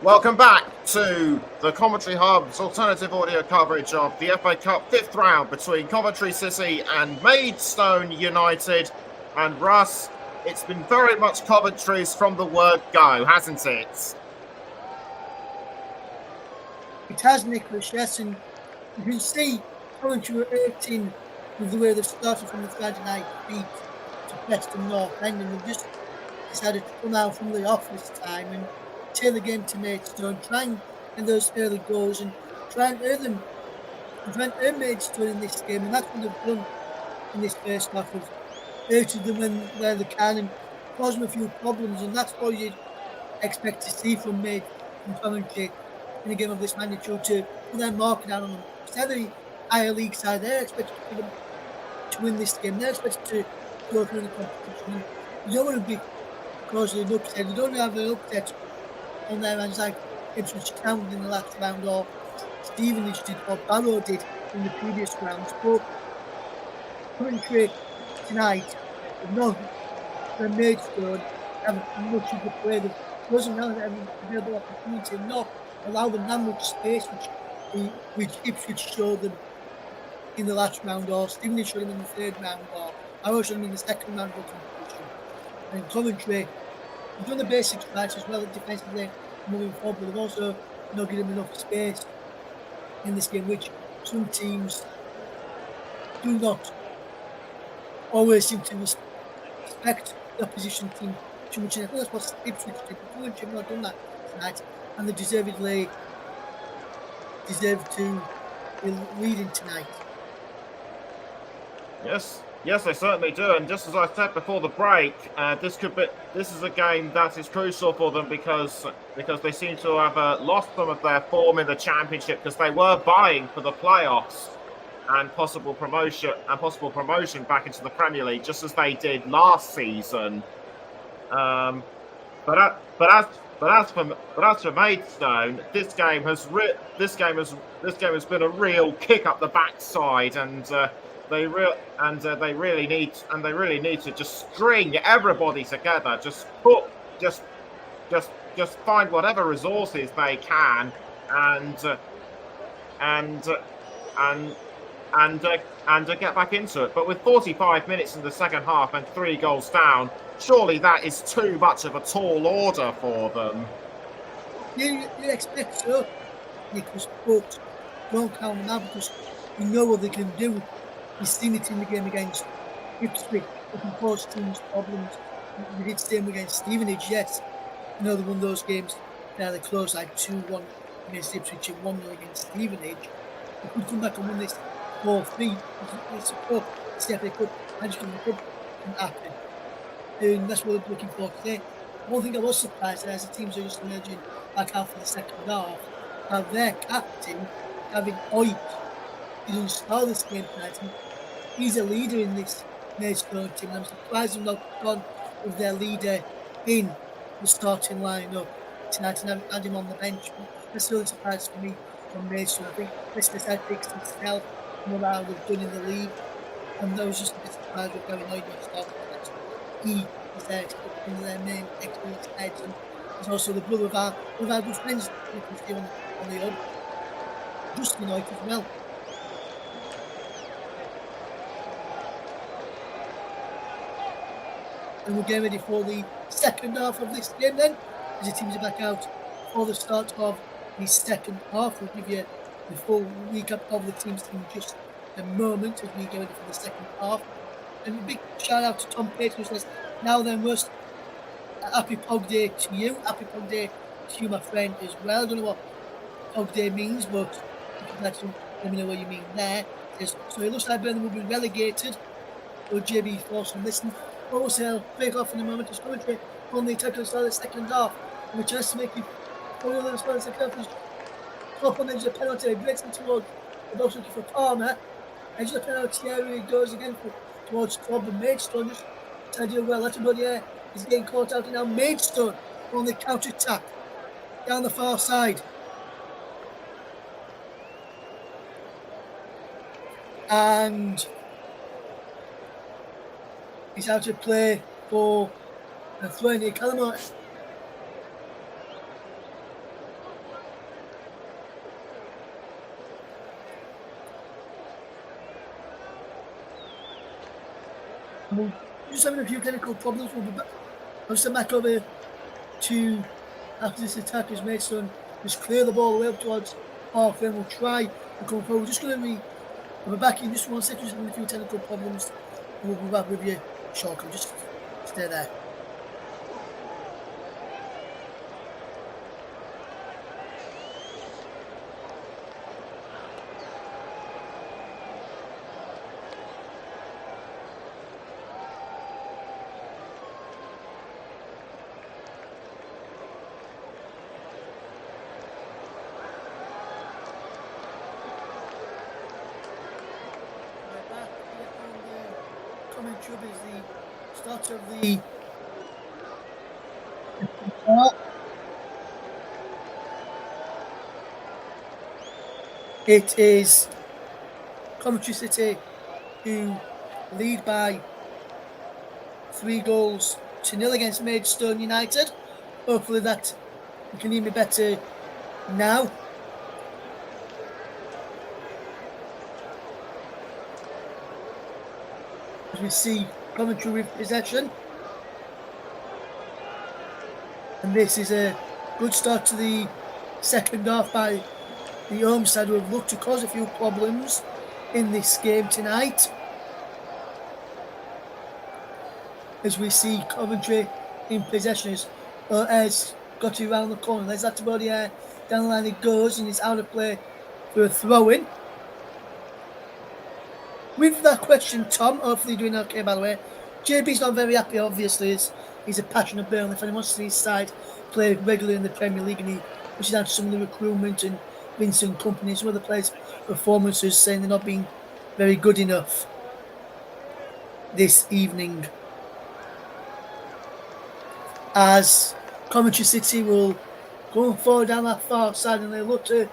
Welcome back to the Commentary Hub's alternative audio coverage of the FA Cup fifth round between Coventry City and Maidstone United. And Russ, it's been very much Coventry's from the word go, hasn't it?
It has, Nicholas, yes, and you can see Coventry were 18 with the way they started from the Friday night beat to Preston North End, and they've just decided to come out from the off this time and tail the game to Maidstone, try and get those early goals and try and earn them, and try and earn Maidstone in this game, and that's what they've done in this first half of hurted them where they can and caused them a few problems, and that's what you'd expect to see from Coventry in a game of this magnitude to put their mark down on them. Instead of the higher league side, they're expected to win this game. They're expected to go through the competition. You don't want to be causing an upset. You don't have an upset on their hands like Ipswich Town in the last round or Stevenage did or Barrow did in the previous rounds. But Coventry tonight, not the Maidstone have much of the play. There wasn't available opportunity, not allow them that much space, which Ipswich showed them in the last round, or Stevenage showed them in the third round, or Arrow showed them in the second round of the competition. And Coventry have done the basics right as well defensively moving forward, but they've also not given them enough space in this game, which some teams do not always seem to respect the opposition team too much. And I think that's what Ipswich did. Coventry have not done that tonight, and they deservedly deserve to be leading tonight.
Yes, they certainly do. And just as I said before the break, this is a game that is crucial for them because they seem to have lost some of their form in the Championship because they were vying for the playoffs and possible promotion back into the Premier League, just as they did last season. But as for Maidstone, this game has been a real kick up the backside, and they really need to just string everybody together, just find whatever resources they can, and get back into it. But with 45 minutes in the second half and 3 goals down, surely that is too much of a tall order for them.
You expect so, Nicholas, but don't count them out because you know what they can do. We've seen it in the game against Ipswich. They can cause teams problems. We did the same against Stevenage, yes. You know, they won those games fairly close, like 2-1 against Ipswich and 1-0 against Stevenage. They could come back and win this 4-3. It's a cup, it's the FA Cup, Maidstone Cup can happen. And that's what we're looking for today. One thing I was surprised at as the teams are just emerging back out for the second half, their captain, having Oit, he didn't start this game tonight. He's a leader in this Maidstone team. I'm surprised they've not gone with their leader in the starting lineup tonight and haven't had him on the bench. That's still a surprise for me from Maidstone. I think Mr. Celtics himself, how they've done in the league, and I was just a bit surprised with Gary Lloyd not starting tonight. He is there in their main experience heads, and he's also the brother of our good friends, Nicholas Gill on the odd. Justin Lloyd as well. And we're getting ready for the second half of this game then, as the teams are back out for the start of the second half. We'll give you the full recap of the teams in just a moment as we get ready for the second half. And a big shout out to Tom Payton who says, now then, Rust, happy Pog Day to you. Happy Pog Day to you, my friend, as well. I don't know what Pog Day means, but if you'd like to let me know what you mean there. So it looks like Burnham will be relegated, or JB Force and listen. Wholesale break off in a moment. It's Coventry on the attack at the start of the second half. And a chance to make it one of the start of the second half. Top on edge of the penalty. Breaks in towards the box looking for Palmer. Edge of the penalty area. He goes again towards Club and Maidstone. Just trying to do well. Everybody there is getting caught out. And now Maidstone on the counter attack down the far side. And he's out of play for a throw in Calamar. We're just having a few technical problems. We'll be back. I'll just back over to after this attack as Maidstone just clear the ball away up towards half, and we'll try and come forward. We're just going to be I'll be back in just 1 second, just having a few technical problems, and we'll be back with you shortly. Just stay there. We're back here on the commentary is the start of the it is Coventry City who lead by 3-0 against Maidstone United. Hopefully that you can hear me better now. As we see Coventry with possession. And this is a good start to the second half by the home side, who have looked to cause a few problems in this game tonight. As we see Coventry in possession as got it around the corner. There's that body down the line it goes, and it's out of play for a throw-in. With that question, Tom, hopefully doing okay, by the way. JB's not very happy, obviously, as he's a passionate Burnley fan. He wants to see his side play regularly in the Premier League, and he pushes out some of the recruitment and Vincent Company, some of the players' performances, saying they're not being very good enough this evening. As Coventry City will go forward down that far side, and they look to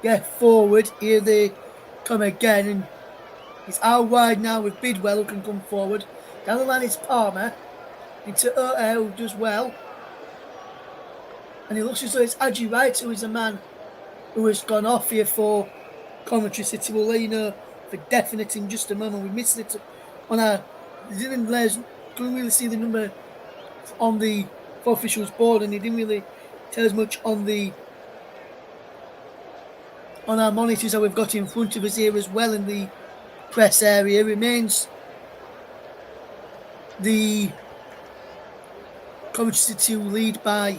get forward. Here they come again, and it's out wide now with Bidwell, who can come forward. Down the line is Palmer into who does well, and it looks as though it's Adji Wright who is the man who has gone off here for Coventry City. We'll let you know for definite in just a moment. We missed it on our couldn't really see the number on the officials board, and he didn't really tell us much on our monitors that we've got in front of us here as well in the press area. Remains the Coventry City lead by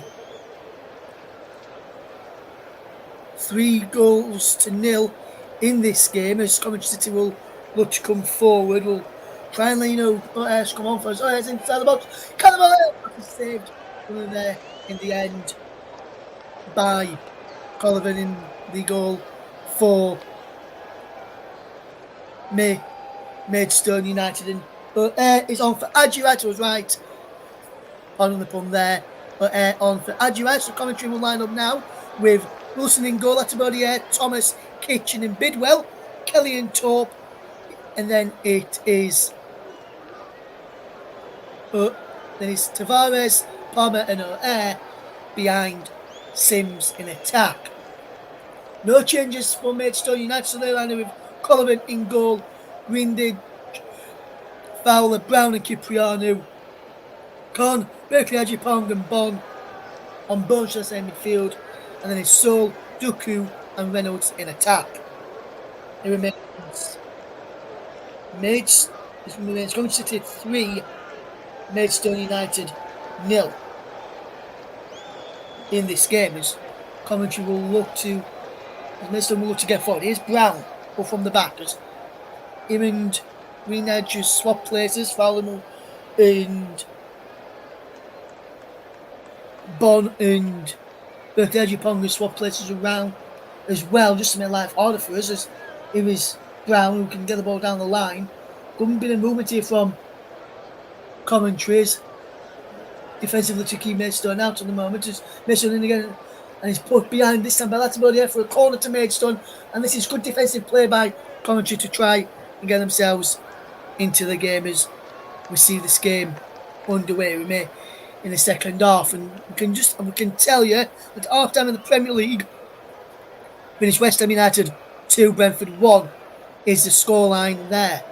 3-0 in this game, as Coventry City will look to come forward. We'll try and let you know what come on for us. It's inside the box. Cannibal saved there in the end by Collivan in the goal for Maidstone United. And is on for Adji Wright, was right on the pun there. On for Adji Wright, so Coventry will line up now with Wilson in goal, Atibodier, Thomas, Kitchen and Bidwell, Kelly and Torp, and then it is Tavares, Palmer and O'Hare behind Sims in attack. No changes for Maidstone United, so they line with Collivan in goal, Grindid, Fowler, Brown and Cipriano, Con, Berkeley, Ajipong and Bon on both the same midfield, and then it's Sol, Duku and Reynolds in attack. It remains Coventry City 3, Maidstone United 0 in this game, as Coventry will look to, as Maidstone will look to get forward. Here's Brown, up from the back, as him and Greenhead just swap places, Fowler and Bon and Berkeley Ponga swap places around as well, just to make life harder for us, as it was Brown who can get the ball down the line. Good bit of movement here from Coventry's defensively to keep Maidstone out at the moment. As Maidstone in again, and he's put behind this time by Latibodier for a corner to Maidstone, and this is good defensive play by Coventry to try and get themselves into the game as we see this game underway. We may in the second half, and we can tell you that half time in the Premier League finished West Ham United 2, Brentford 1 is the scoreline there.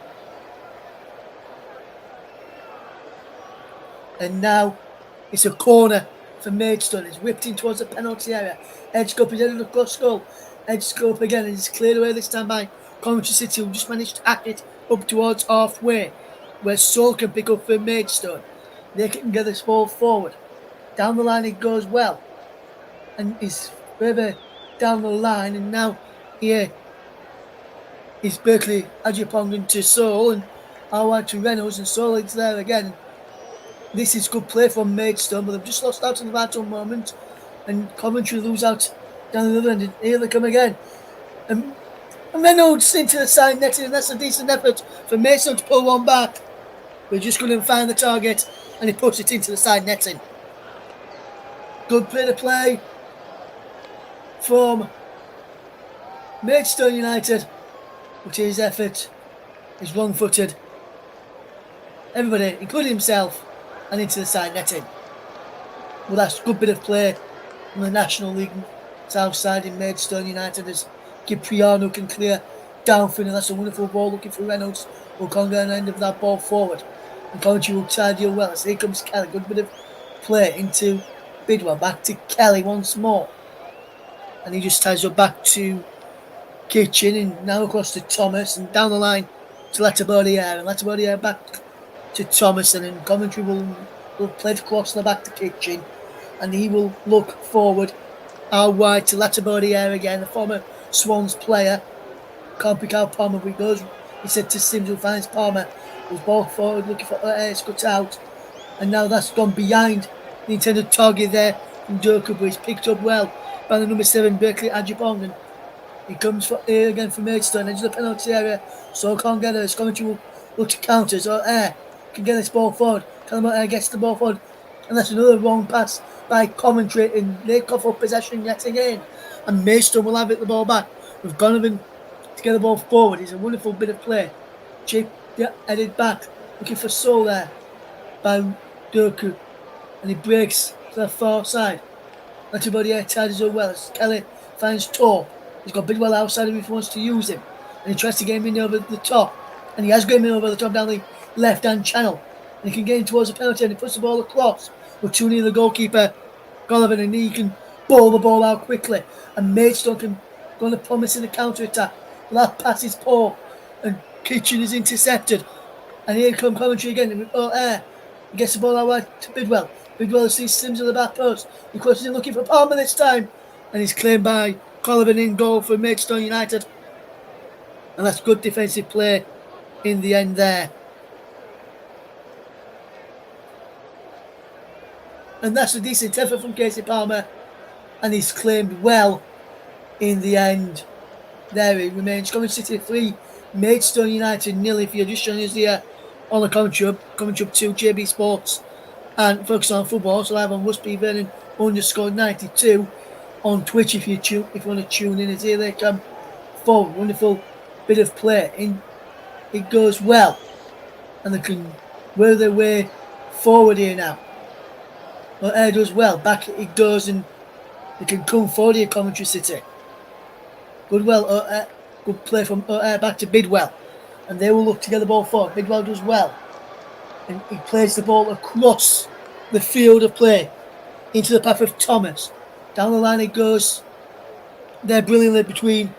And now it's a corner for Maidstone. It's whipped in towards the penalty area. Edge up again in the cross goal. Edge up again, and it's cleared away this time by Coventry City, who just managed to hack it up towards halfway, where Seoul can pick up for Maidstone. They can get this ball forward. Down the line it goes well, and is further down the line, and now here is Berkeley Ajapong into Seoul, and out to Reynolds, and Seoul is there again. This is good play from Maidstone, but they've just lost out in the vital moment, and Coventry lose out down the other end. And here they come again. And Reynolds into the side netting, and that's a decent effort for Maidstone to pull one back. But just couldn't find the target, and he puts it into the side netting. Good bit of play from Maidstone United, but his effort is wrong-footed. Everybody, including himself, and into the side netting. Well, that's a good bit of play from the National League South side in Maidstone United as Cipriano can clear downfield, and that's a wonderful ball looking for Reynolds, who can't get an end of that ball forward. And Coventry will tidy well as here comes Kelly. Good bit of play into Bidwell. Back to Kelly once more. And he just ties up back to Kitchen, and now across to Thomas, and down the line to Latabodiere, and Latabodiere back to Thomas, and then Coventry will play across the back to Kitchen, and he will look forward out wide to Latabodiere again, the former Swans player. Can't pick out Palmer, but he goes, he said to Sims, who finds Palmer, who's ball forward looking for it's cut out, and now that's gone behind the intended target there from Durka, but he's picked up well by the number 7 Berkeley Ajipong, and he comes for here again from Maidstone, into the penalty area, so can't get it. Coventry will look to counter, so Air can get this ball forward. Callum Air gets the ball forward, and that's another wrong pass by Coventry, and they cough up possession yet again, and Maidstone will have it the ball back with Donovan to get the ball forward. It's a wonderful bit of play. Chip headed back, looking for Soul there by Durku, and he breaks to the far side. Everybody here tidies up well as Kelly finds Torp. He's got Bidwell outside him if he wants to use him, and he tries to get him in over the top, and he has got him in over the top down the left-hand channel, and he can get in towards the penalty, and he puts the ball across, but too near the goalkeeper Golovin, and he can ball the ball out quickly, and Maidstone can go on a promising counter-attack, but that pass is poor, and Kitchen is intercepted, and here comes Coventry again with Air. He gets the ball out wide to Bidwell. Bidwell sees Sims at the back post. He crosses in looking for Palmer this time, and he's claimed by Golovin in goal for Maidstone United, and that's good defensive play in the end there. And that's a decent effort from Casey Palmer, and he's claimed well in the end. There it remains. Coventry City 3, Maidstone United 0. If you're just joining us here on the Coventry Up 2 JB Sports and Focus on Football, also live on Rusby Vernon _92 on Twitch if you want to tune in. As here they come forward. Wonderful bit of play. It goes well, and they can wear their way forward here now. But Air does well. Back it goes, and they can come forward here, Coventry City. Good play from Air back to Bidwell, and they will look to get the ball forward. Bidwell does well, and he plays the ball across the field of play into the path of Thomas. Down the line it goes there brilliantly between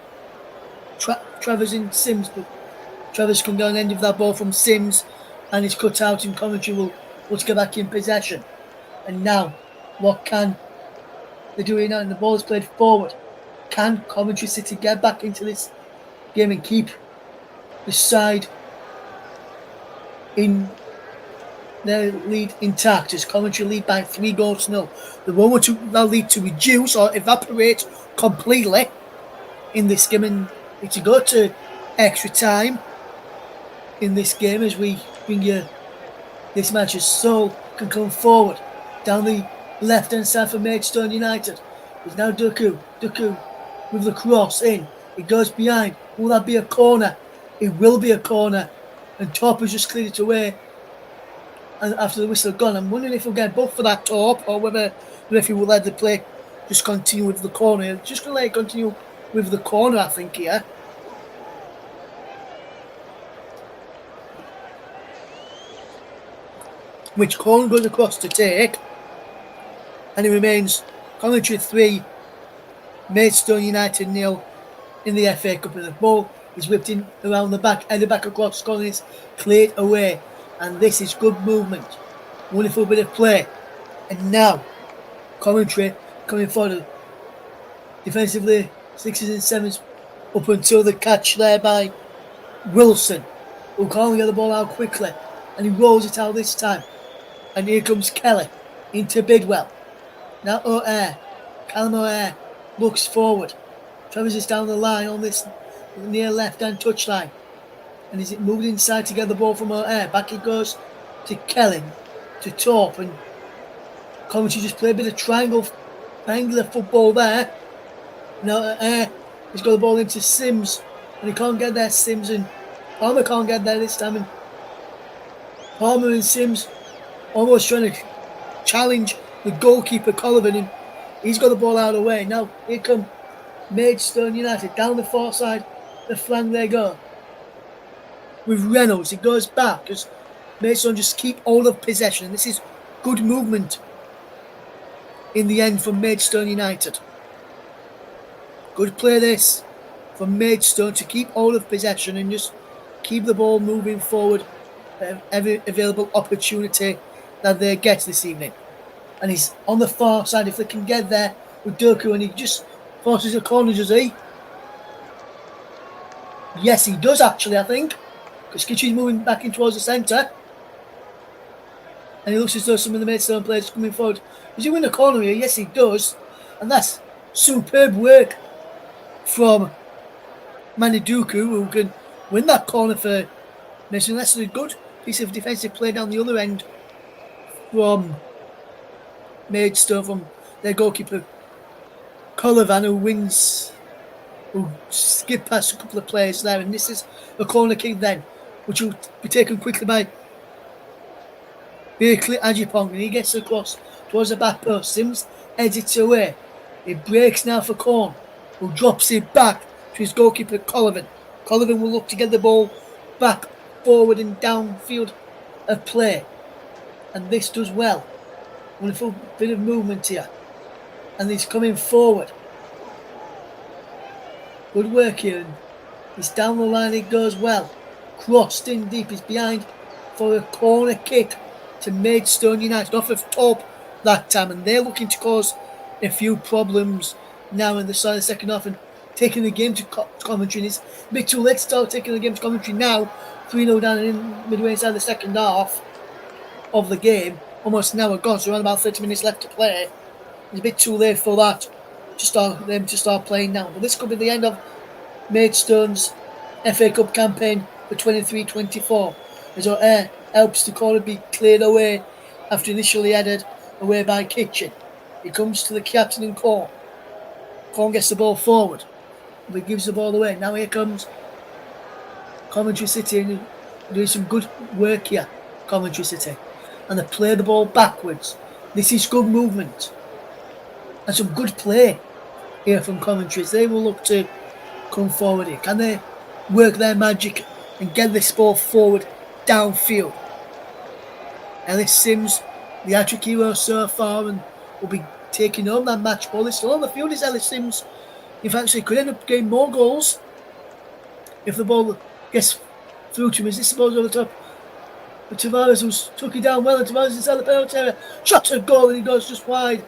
Travers and Sims, but Travers can go on the end of that ball from Sims, and it's cut out, and Coventry will get back in possession. And now, what can they do here now? And the ball is played forward. Can Coventry City get back into this game and keep the side in their lead intact, as Coventry lead by 3-0? The one to now lead to reduce or evaporate completely in this game, and to go to extra time in this game as we bring you this match, as Seoul can come forward down the left hand side for Maidstone United. It's now Duku with the cross in. It goes behind. Will that be a corner? It will be a corner, and Torp has just cleared it away. And after the whistle gone, I'm wondering if we'll get both for that Torp, or whether the referee will let the play just continue with the corner. Just going to let it continue with the corner, I think, here. which Corn goes across to take, and it remains Coventry 3, Maidstone United 0 in the FA Cup. And the ball is whipped in around the back, headed back across Collins, cleared away, and this is good movement, wonderful bit of play. And now Coventry coming forward defensively, 6s and 7s, up until the catch there by Wilson, who can't get the ball out quickly, and he rolls it out this time. And here comes Kelly into Bidwell. Now O'Hare, Callum O'Hare looks forward, traverses down the line on this near left-hand touchline, and is it moved inside to get the ball from O'Hare? Back it goes to Kelly, to Torp, and Coventry just play a bit of triangular football there. Now O'Hare has got the ball into Sims, and he can't get there. Sims and Palmer can't get there this time, and Palmer and Sims almost trying to challenge the goalkeeper Collivan, and he's got the ball out of the way. Now here come Maidstone United down the far side, the flank they go with Reynolds. It goes back as Maidstone just keep all of possession. This is good movement in the end from Maidstone United. Good play this from Maidstone to keep all of possession and just keep the ball moving forward every available opportunity that they get this evening. And he's on the far side. If they can get there with Durku, and he just forces a corner, does he? Yes, he does actually, I think, because Kitchen's moving back in towards the centre, and he looks as though some of the Maidstone players coming forward. Does he win the corner here? Yes, he does, and that's superb work from Maniduku, who can win that corner for Maidstone. That's a good piece of defensive play down the other end from Maidstone, from their goalkeeper Collivan, who skip past a couple of players there, and this is a corner kick then, which will be taken quickly by Berkeley Ajipong, and he gets across towards the back post. Sims heads it away. It breaks now for Corn, who drops it back to his goalkeeper Collivan. Collivan will look to get the ball back forward and downfield of play, and this does well. Wonderful bit of movement here, and he's coming forward. Good work here, and he's down the line. It goes well. Crossed in deep. He's behind for a corner kick to Maidstone United off of Torp that time, and they're looking to cause a few problems now in the start of the second half and taking the game to Coventry. And it's a bit too late to start taking the game to Coventry now. 3-0 down and in midway inside the second half of the game. Almost an hour gone, so around about 30 minutes left to play. It's a bit too late for that to start playing now. But this could be the end of Maidstone's FA Cup campaign for 23-24. As O'Hare helps the corner be cleared away after initially headed away by Kitchen. He comes to the captain and Corn. Corn gets the ball forward, but he gives the ball away. Now here comes Coventry City, and doing some good work here, Coventry City. And they play the ball backwards. This is good movement and some good play here from Coventry. They will look to come forward here. Can they work their magic and get this ball forward downfield? Ellis Sims, the hat-trick hero so far, and will be taking home that match ball. It's still on the field, is Ellis Sims. In fact, he could end up getting more goals if the ball gets through to him. As this ball's over the top, but Tavares, who's took it down well, and Tavares inside the penalty area, shots a goal, and he goes just wide.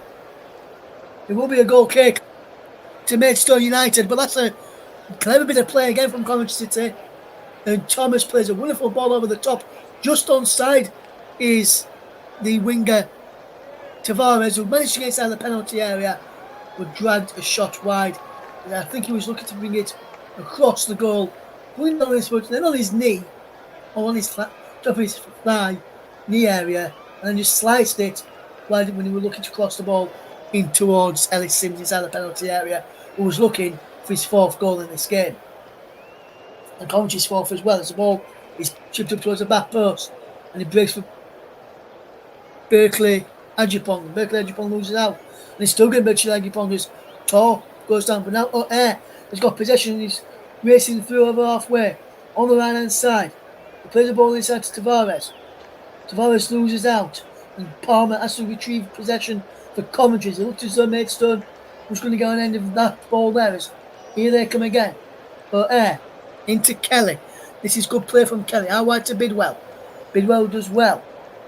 It will be a goal kick to Maidstone United, but that's a clever bit of play again from Coventry City. And Thomas plays a wonderful ball over the top. Just onside is the winger Tavares, who managed to get inside the penalty area, but dragged a shot wide. And I think he was looking to bring it across the goal, putting it on his foot, then on his knee, or on his top of his thigh, knee area, and then just sliced it when he was looking to cross the ball in towards Ellis Sims inside the penalty area, who was looking for his fourth goal in this game. And Coventry's fourth as well, as the ball is chipped up towards the back post, and it breaks for Berkeley Ajipong. Berkeley Ajipong loses out, and it's still getting Berkeley Ajipong as Tor goes down, but now O'Hare has got possession and he's racing through over halfway on the right hand side. He plays the ball inside to Tavares. Tavares loses out, and Palmer has to retrieve possession for Coventry. It looks as though Maidstone was going to go on the end of that ball there. As here they come again. Into Kelly. This is good play from Kelly. Out wide to Bidwell. Bidwell does well.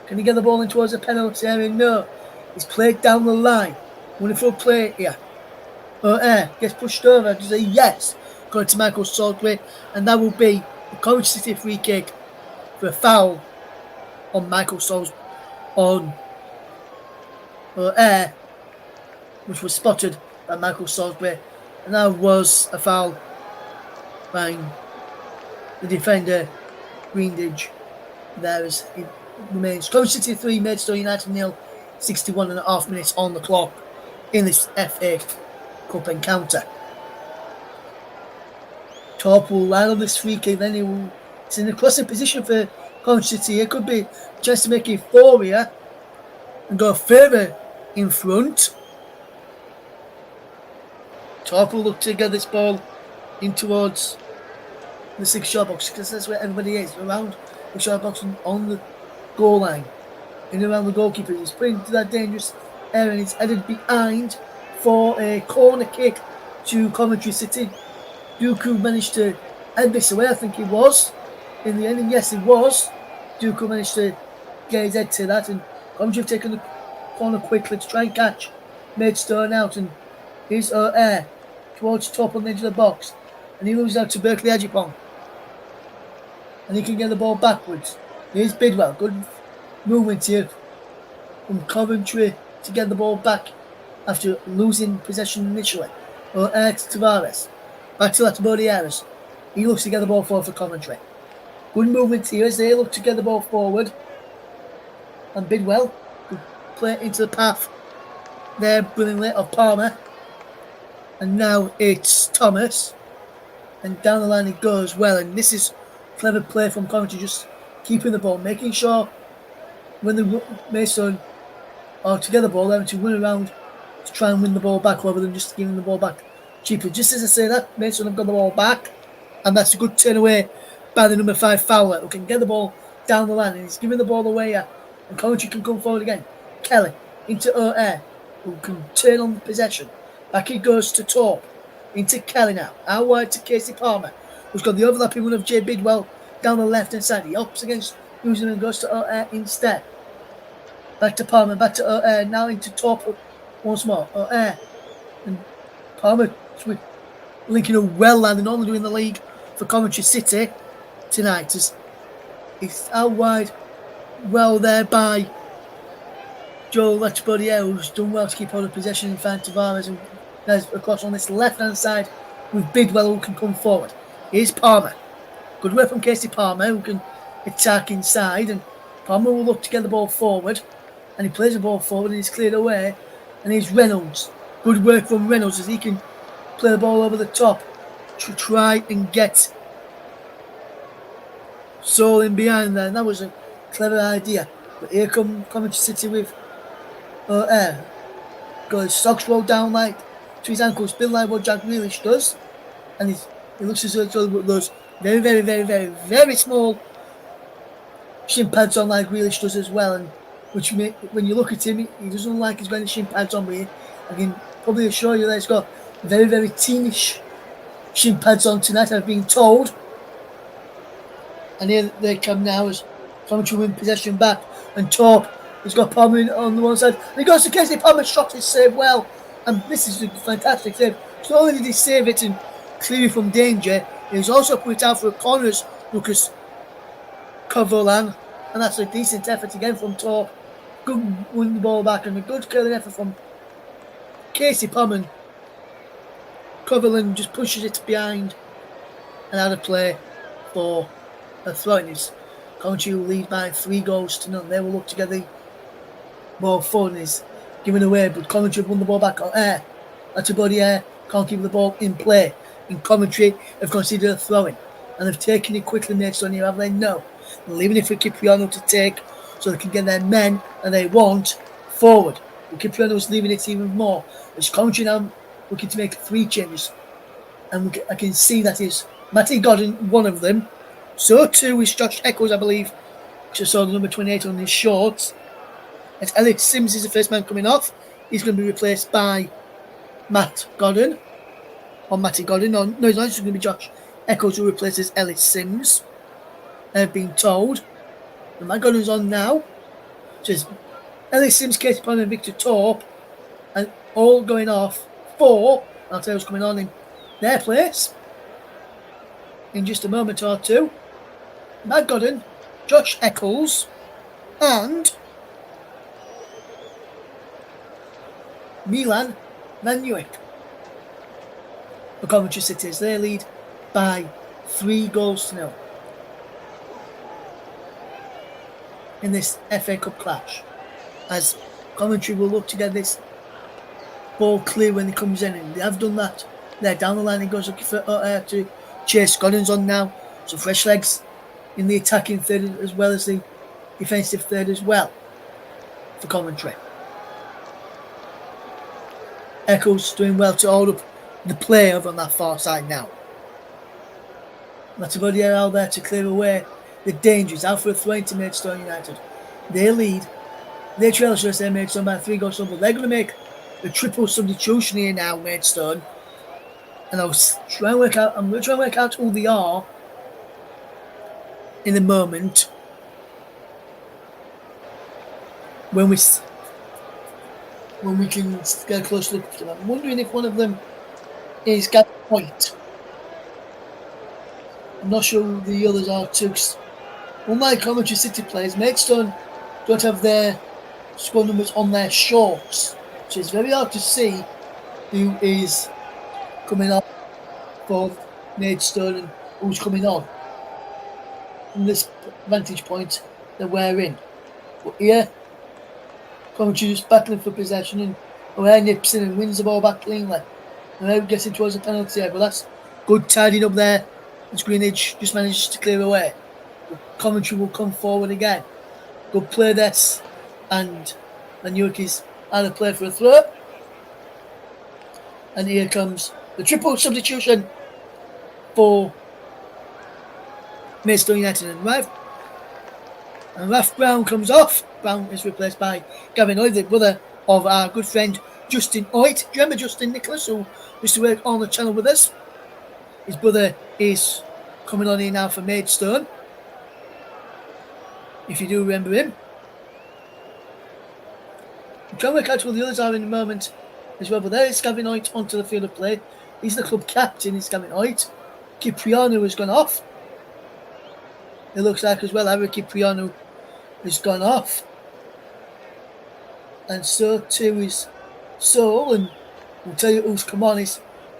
Can he get the ball in towards the penalty area? No. He's played down the line. Wonderful play here. Gets pushed over. Does a yes. Going to Michael Salisbury. And that will be a Coventry City free kick for a foul on Michael Salisbury. On which was spotted by Michael Salisbury. And that was a foul by the defender, Greendage. There is it remains Coventry City 3, Maidstone United 0, 61.5 minutes on the clock in this FA Cup encounter. Torp will line on this free kick, then it's in a crossing position for Coventry City. It could be a chance to make it 4 here and go further in front. Torp will look to get this ball in towards the 6-yard box, because that's where everybody is, around the short box and on the goal line, in around the goalkeeper. He's put into that dangerous area and it's headed behind for a corner kick to Coventry City. Duku managed to head this away, I think it was, in the end, and yes it was. Duku managed to get his head to that, and Coventry have taken the corner quickly to try and catch Maidstone out, and here's Air towards top on the edge of the box, and he moves out to Berkeley Ajipong. And he can get the ball backwards. Here's Bidwell. Good movement here from Coventry to get the ball back after losing possession initially. Tavares. Back to Latibodiaris. He looks to get the ball forward for Coventry. Good movement here as they look to get the ball forward. And Bidwell will play it into the path there brilliantly of Palmer. And now it's Thomas. And down the line it goes well. And this is clever play from Coventry, just keeping the ball, making sure when the Maidstone are to get the ball, they're to run around to try and win the ball back rather than just giving the ball back cheaply. Just as I say that, Maidstone have got the ball back, and that's a good turn away by the number 5 Fowler, who can get the ball down the line, and he's giving the ball away here, and Coventry can come forward again. Kelly into O'Hare, who can turn on possession. Back it goes to Torp, into Kelly now, out wide to Casey Palmer, who's got the overlapping one of Jay Bidwell down the left-hand side. He opts against Newsom and goes to O'Hare instead. Back to Palmer, back to O'Hare, now into Torp once more. O'Hare and Palmer linking a well landing all doing the league for Coventry City tonight. It's out wide, well there by Joel Latibodier, who's done well to keep hold of possession in front of Tavares, and there's across on this left-hand side with Bidwell who can come forward. Here's Palmer. Good work from Casey Palmer, who can attack inside, and Palmer will look to get the ball forward, and he plays the ball forward and he's cleared away, and here's Reynolds. Good work from Reynolds as he can play the ball over the top to try and get Saul in behind there, and that was a clever idea. But here come Coventry City with Air. Goes socks roll down like to his ankles, bit like what Jack Grealish does, and he looks as though those very, very, very, very, very small shin pads on like Grealish does as well, and which when you look at him, he doesn't look like he's got any shin pads on, but I can probably assure you that he's got very, very teenish shin pads on tonight, I've been told. And here they come now as Coventry win possession back, and Torp has got Palmer on the one side, and he goes to Casey. Palmer shot his save well, and this is a fantastic save. So not only did he save it and clear it from danger, he was also put it out for a corners, Lucas Kovolan, and that's a decent effort again from Torp. Good win the ball back, and a good curling effort from Casey Palmer. Kovolan just pushes it behind and out of play for a throw. Coventry will lead by 3-0. They will look to get the ball forward, and is given away, but Coventry have won the ball back on air. That's about the air, can't keep the ball in play. And Coventry have considered a throw-in, and they've taken it quickly. Maidstone here, have they? No. They're leaving it for Cipriano to take, so they can get their men that they want forward. But Cipriano's leaving it even more. It's Coventry now looking to make 3 changes, and I can see that is Matty Godden, one of them. So too is Josh Eccles, I believe, Just saw the number 28 on his shorts. As Ellis Sims is the first man coming off. He's going to be replaced by Matty Godden. No, he's not. It's going to be Josh Eccles who replaces Ellis Sims. I've been told. And Matt Godden's on now. So it's Ellis Sims, Katie Pond and Victor Torp. And all going off for, I'll tell you what's coming on in their place in just a moment or two. Matt Godden, Josh Eccles, and Milan Van Newick for Coventry City as they lead by 3-0 in this FA Cup clash, as Coventry will look to get this ball clear when he comes in, and they have done that. They're down the line, he goes looking for to chase. Godden's on now, so fresh legs in the attacking third as well as the defensive third as well for Coventry. Eccles doing well to hold up the play over on that far side now. Matagodier out there to clear away the dangers. Out for a throw into Maidstone United. They lead. They trail should say Maidstone by 3-0, but they're going to make the triple substitution here now, Maidstone. And I'm going to try and work out who they are in a moment when we can get a close look at them. I'm wondering if one of them is Gavin White. I'm not sure who the others are too. Unlike Coventry City players, Maidstone don't have their squad numbers on their shorts, so it's very hard to see who is coming on for Maidstone and who's coming on from this vantage point that we're in. But here, Coventry just battling for possession, and O'Hare nips in and wins the ball back cleanly. And now getting towards the penalty area, but that's good tidying up there as Greenwich just manages to clear away. But Coventry will come forward again. Good play this, and Newick is out of play for a throw. And here comes the triple substitution for Maidstone United, and Ralph Brown comes off. Brown is replaced by Gavin Hoyt, the brother of our good friend Justin Hoyt. Do you remember Justin Nicholas, who used to work on the channel with us? His brother is coming on here now for Maidstone, if you do remember him. I'm trying to work out who the others are in a moment as well, but there is Gavin Hoyt onto the field of play. He's the club captain, is Gavin Hoyt. Cipriano has gone off. It looks like as well Eric Cipriano has gone off. And so too is Soul, and we'll tell you who's come on. Is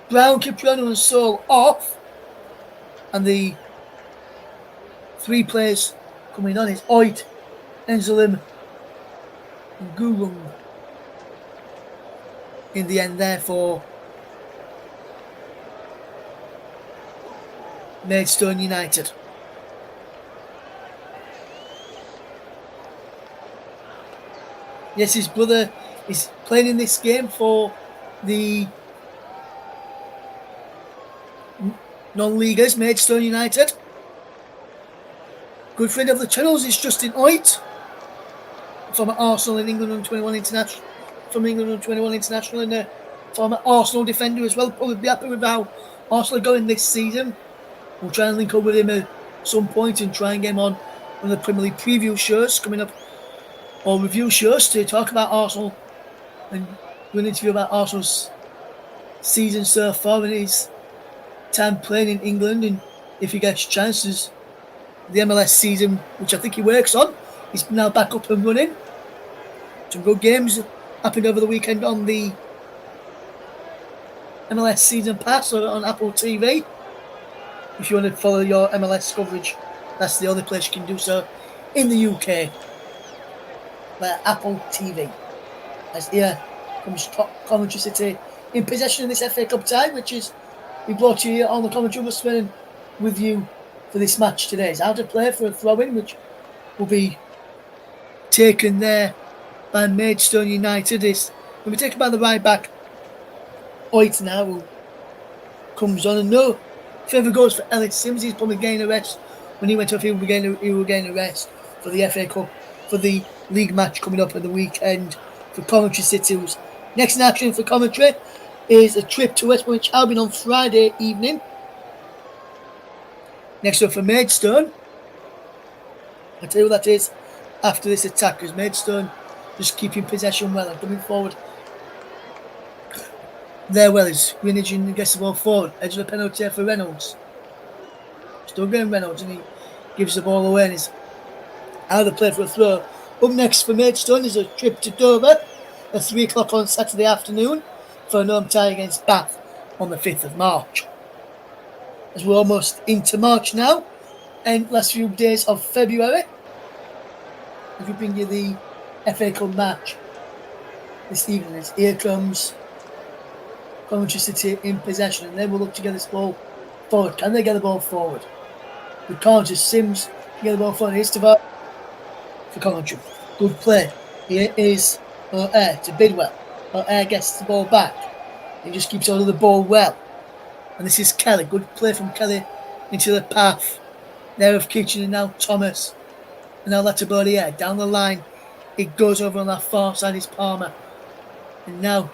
Brown, Cipriano and Soul off. And the 3 players coming on is Hoyt, Enzelim and Gulung in the end there for Maidstone United. Yes, his brother is playing in this game for the non-leaguers, Maidstone United. Good friend of the channels is Justin Hoyt, former Arsenal and England under-21 international, and a former Arsenal defender as well. Probably be happy with how Arsenal are going this season. We'll try and link up with him at some point and try and get him on one of the Premier League preview shows coming up, or review shows, to talk about Arsenal and do an interview about Arsenal's season so far and his time playing in England, and if he gets chances, the MLS season, which I think he works on, is now back up and running. Some good games happened over the weekend on the MLS season pass or on Apple TV. If you want to follow your MLS coverage, that's the only place you can do so in the UK. Apple TV. As here comes Coventry City in possession of this FA Cup tie, which is we brought you here on the Coventry Ombudsman with you for this match today. It's out of play for a throw-in, which will be taken there by Maidstone United. It's will be taken by the right back Hoyt now, who comes on, and no further goes for Ellis Sims. He's probably getting a rest. When he went off, he will gain a rest. for the FA Cup, for the league match coming up at the weekend for Coventry City. Next in action for Coventry is a trip to West Bromwich Albion on Friday evening. Next up for Maidstone, I'll tell you what that is after this attack, because Maidstone just keeping possession well and coming forward. There well is Greenwich and gets the ball forward. Edge of the penalty for Reynolds. Still going Reynolds, and he gives the ball away and is out of play for a throw. Up next for Maidstone is a trip to Dover at 3 o'clock on Saturday afternoon for an home tie against Bath on the 5th of March. As we're almost into March now, and last few days of February, as we bring you the FA Cup match this evening, as here comes Coventry City in possession, and they will look to get this ball forward. Can they get the ball forward? They can't. Just Sims to get the ball forward. Here's Tavares for Coventry. Good play. Here is O'Hare to Bidwell. O'Hare gets the ball back. He just keeps hold of the ball well. And this is Kelly. Good play from Kelly into the path there of Kitchen, and now Thomas. And now Latabodier down the line. It goes over on that far side is Palmer. And now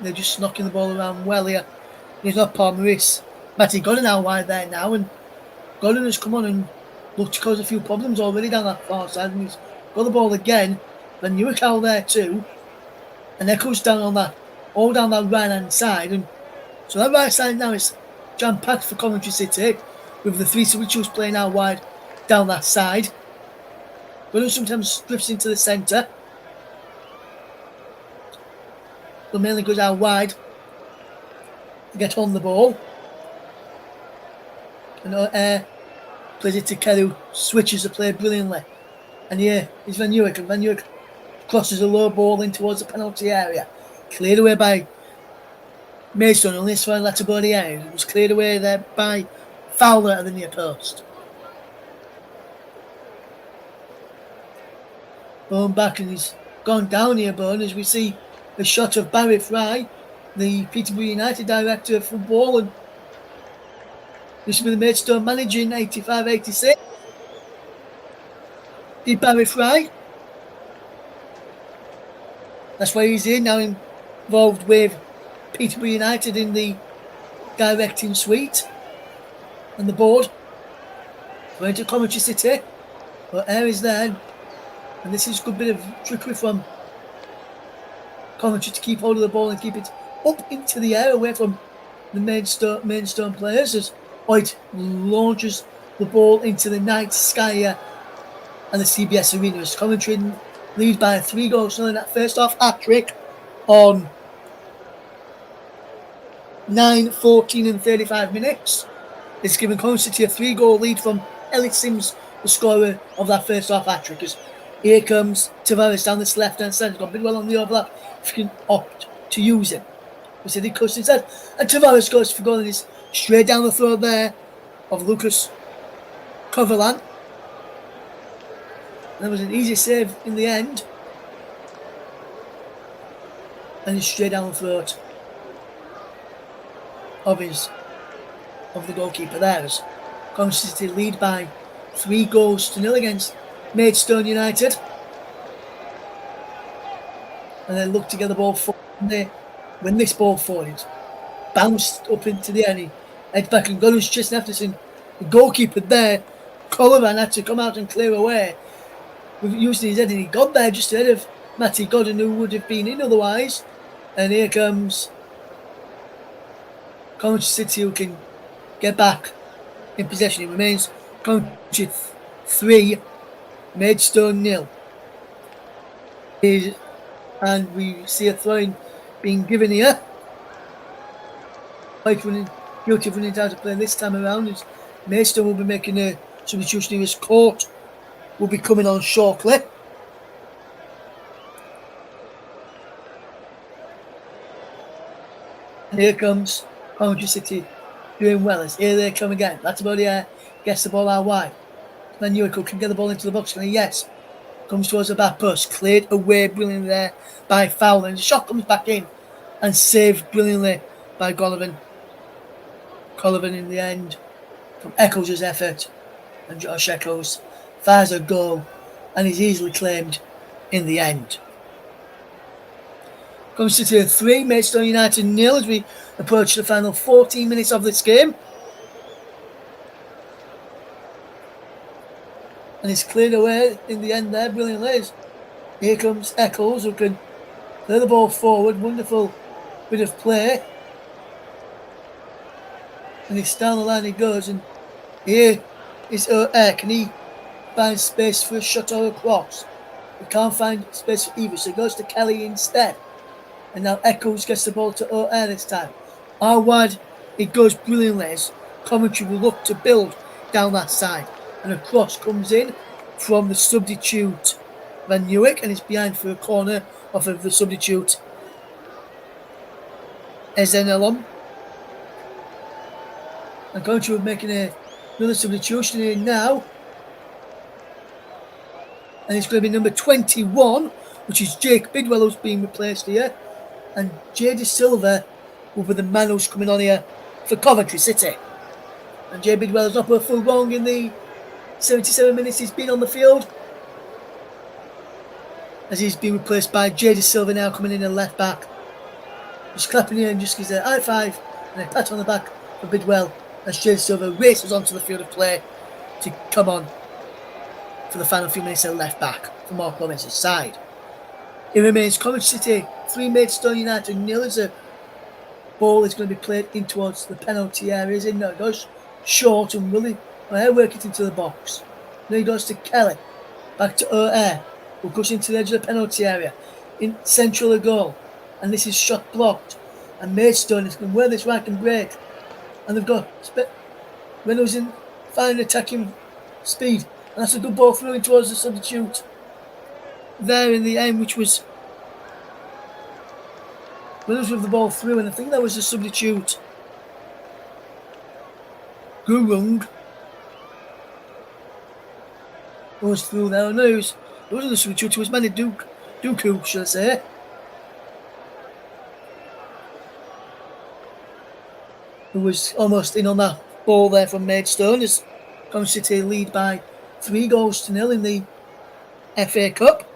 they're just knocking the ball around well here. It's not Palmer, it's Matty Godden out wide there now. And Godden has come on and looked to cause a few problems already down that far side. And he's got the ball again. Then Newark out there too. And Echoes down on that, all down that right hand side. And so that right side now is jam packed for Coventry City, with the three switchers playing out wide down that side. Godden sometimes drifts into the centre, but mainly goes out wide to get on the ball. And plays it to Kelly, who switches the play brilliantly. And here is Van Newark, and Van Newark crosses a low ball in towards the penalty area. Cleared away by Maidstone, only as far as Latabodier. It was cleared away there by Fowler at the near post. Bone back, and he's gone down here, Bone, as we see a shot of Barry Fry, the Peterborough United director of football, and this will be the Maidstone manager in 85-86. Did Barry Fry. That's why he's here now, involved with Peterborough United in the directing suite and the board. Going to Coventry City, but Air is there, and this is a good bit of trickery from Coventry to keep hold of the ball and keep it up into the air away from the Maidstone players, as White launches the ball into the night sky here and the CBS Arena, as Coventry lead by 3 goals in that first half hat-trick on 9, 14 and 35 minutes. It's given Coventry City a 3-goal lead from Elliot Sims, the scorer of that first half hat-trick. As here comes Tavares down this left-hand side. He's got Bidwell on the overlap if you can opt to use him. We said he cuts inside, and Tavares goes for goal, and he's straight down the throat there of Lucas Coverland. That was an easy save in the end. And he's straight down the throat of the goalkeeper there, as Coventry City lead by 3-0 against Maidstone United. And they look to get the ball forward. When this ball forward, it's bounced up into the air. He heads back and Godden's chasing after him. The goalkeeper there, Colovan, had to come out and clear away with using his head, and he got there just ahead of Matty Godden, who would have been in otherwise. And here comes Coventry City, who can get back in possession. It remains Coventry 3, Maidstone 0. And we see a throw-in being given here. White guilty of running out of play this time around, as Maidstone will be making a substitution. His court will be coming on shortly. And here comes Coventry City doing well, as here they come again. That's about it. Gets the ball out wide. Then Newark can get the ball into the box, and yes, comes towards the back post, cleared away brilliantly there by Fowler, and the shot comes back in and saved brilliantly by Collivan in the end from Eccles' effort, and Josh Eccles fires a goal and is easily claimed in the end. Coventry City 3, Maidstone United 0 as we approach the final 14 minutes of this game. And it's cleared away in the end there, brilliantly. Here comes Eccles, who can play the ball forward. Wonderful bit of play. And he's down the line he goes, and here is O'Hare. Can he find space for a shot or a cross? He can't find space for either, so he goes to Kelly instead. And now Eccles gets the ball to O'Hare this time. Out wide, it goes brilliantly as Coventry will look to build down that side. And a cross comes in from the substitute Van Newick, and it's behind for a corner off of the substitute Ezenelom. And Coventry will making another substitution here now. And it's going to be number 21, which is Jake Bidwell, who's being replaced here. And Jay De Silva will be the man who's coming on here for Coventry City. And Jay Bidwell has not put a full wrong in the 77 minutes he's been on the field, as he's been replaced by Jay De Silva now coming in at left back. Just clapping here and just gives a high five and a pat on the back for Bidwell as Jay De Silva races onto the field of play to come on for the final few minutes at left back for Mark Robbins' side. It remains Coventry City 3, Maidstone United 0 as the ball is going to be played in towards the penalty areas. In there it goes short, and Willie O'Hare work it into the box. Then he goes to Kelly, back to O'Hare, who goes into the edge of the penalty area in central of goal, and this is shot blocked. And Maidstone is going to wear this right and break, and they've got Reynolds in fine attacking speed, and that's a good ball through in towards the substitute there in the end, which was Reynolds with the ball through, and I think that was the substitute Gurung who was through there. No, it wasn't the substitute, it was Manny Dooku, should I say. Who was almost in on that ball there from Maidstone as Coventry City lead by 3-0 in the FA Cup.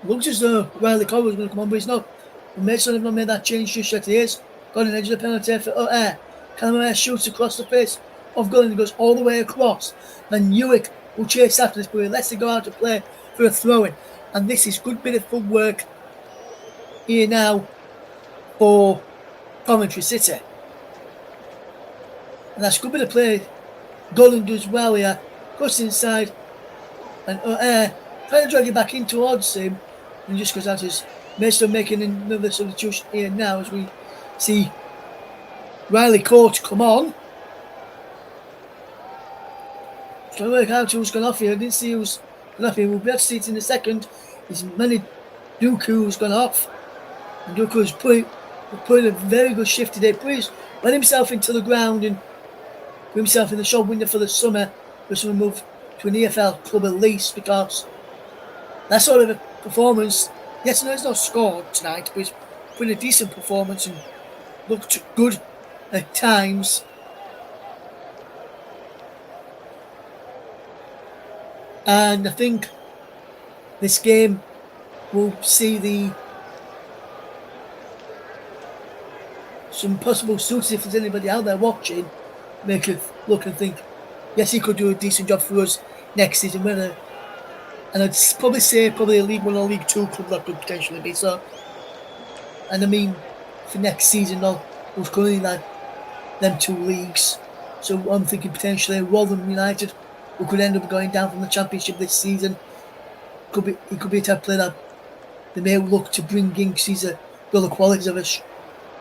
Looks as though Riley Cole was going to come on, but he's not. And Maidstone have not made that change just yet. He is. Got an edge of the penalty for O'Hare. Callum O'Hare shoots across the face of goal and goes all the way across. Then Newick will chase after this, but he lets it go out to play for a throw-in. And this is good bit of footwork here now for Coventry City. And that's a good bit of play. Golden does well here. Goes inside. And O'Hare trying to drag it back in towards him. And just goes out as Maidstone making another substitution here now as we see Riley Court come on. Trying to work out who's gone off here. I didn't see who's gone off here. We'll be able to see it in a second. It's Manny Dooku who's gone off. And Dooku's put a very good shift today. Went himself into the ground and put himself in the shop window for the summer. Just to move to an EFL club at least, because that sort of a performance, yes, I know he's not scored tonight, but he's put in a decent performance and looked good at times. And I think this game will see some possible suitors, if there's anybody out there watching, make it look and think, yes, he could do a decent job for us next season. And I'd probably say a League 1 or League 2 club that could potentially be so. And I mean, for next season, there's currently like them 2 leagues. So I'm thinking potentially Rotherham United, who could end up going down from the Championship this season. He could be a type of player that they may look to bring in, because he's got the qualities of a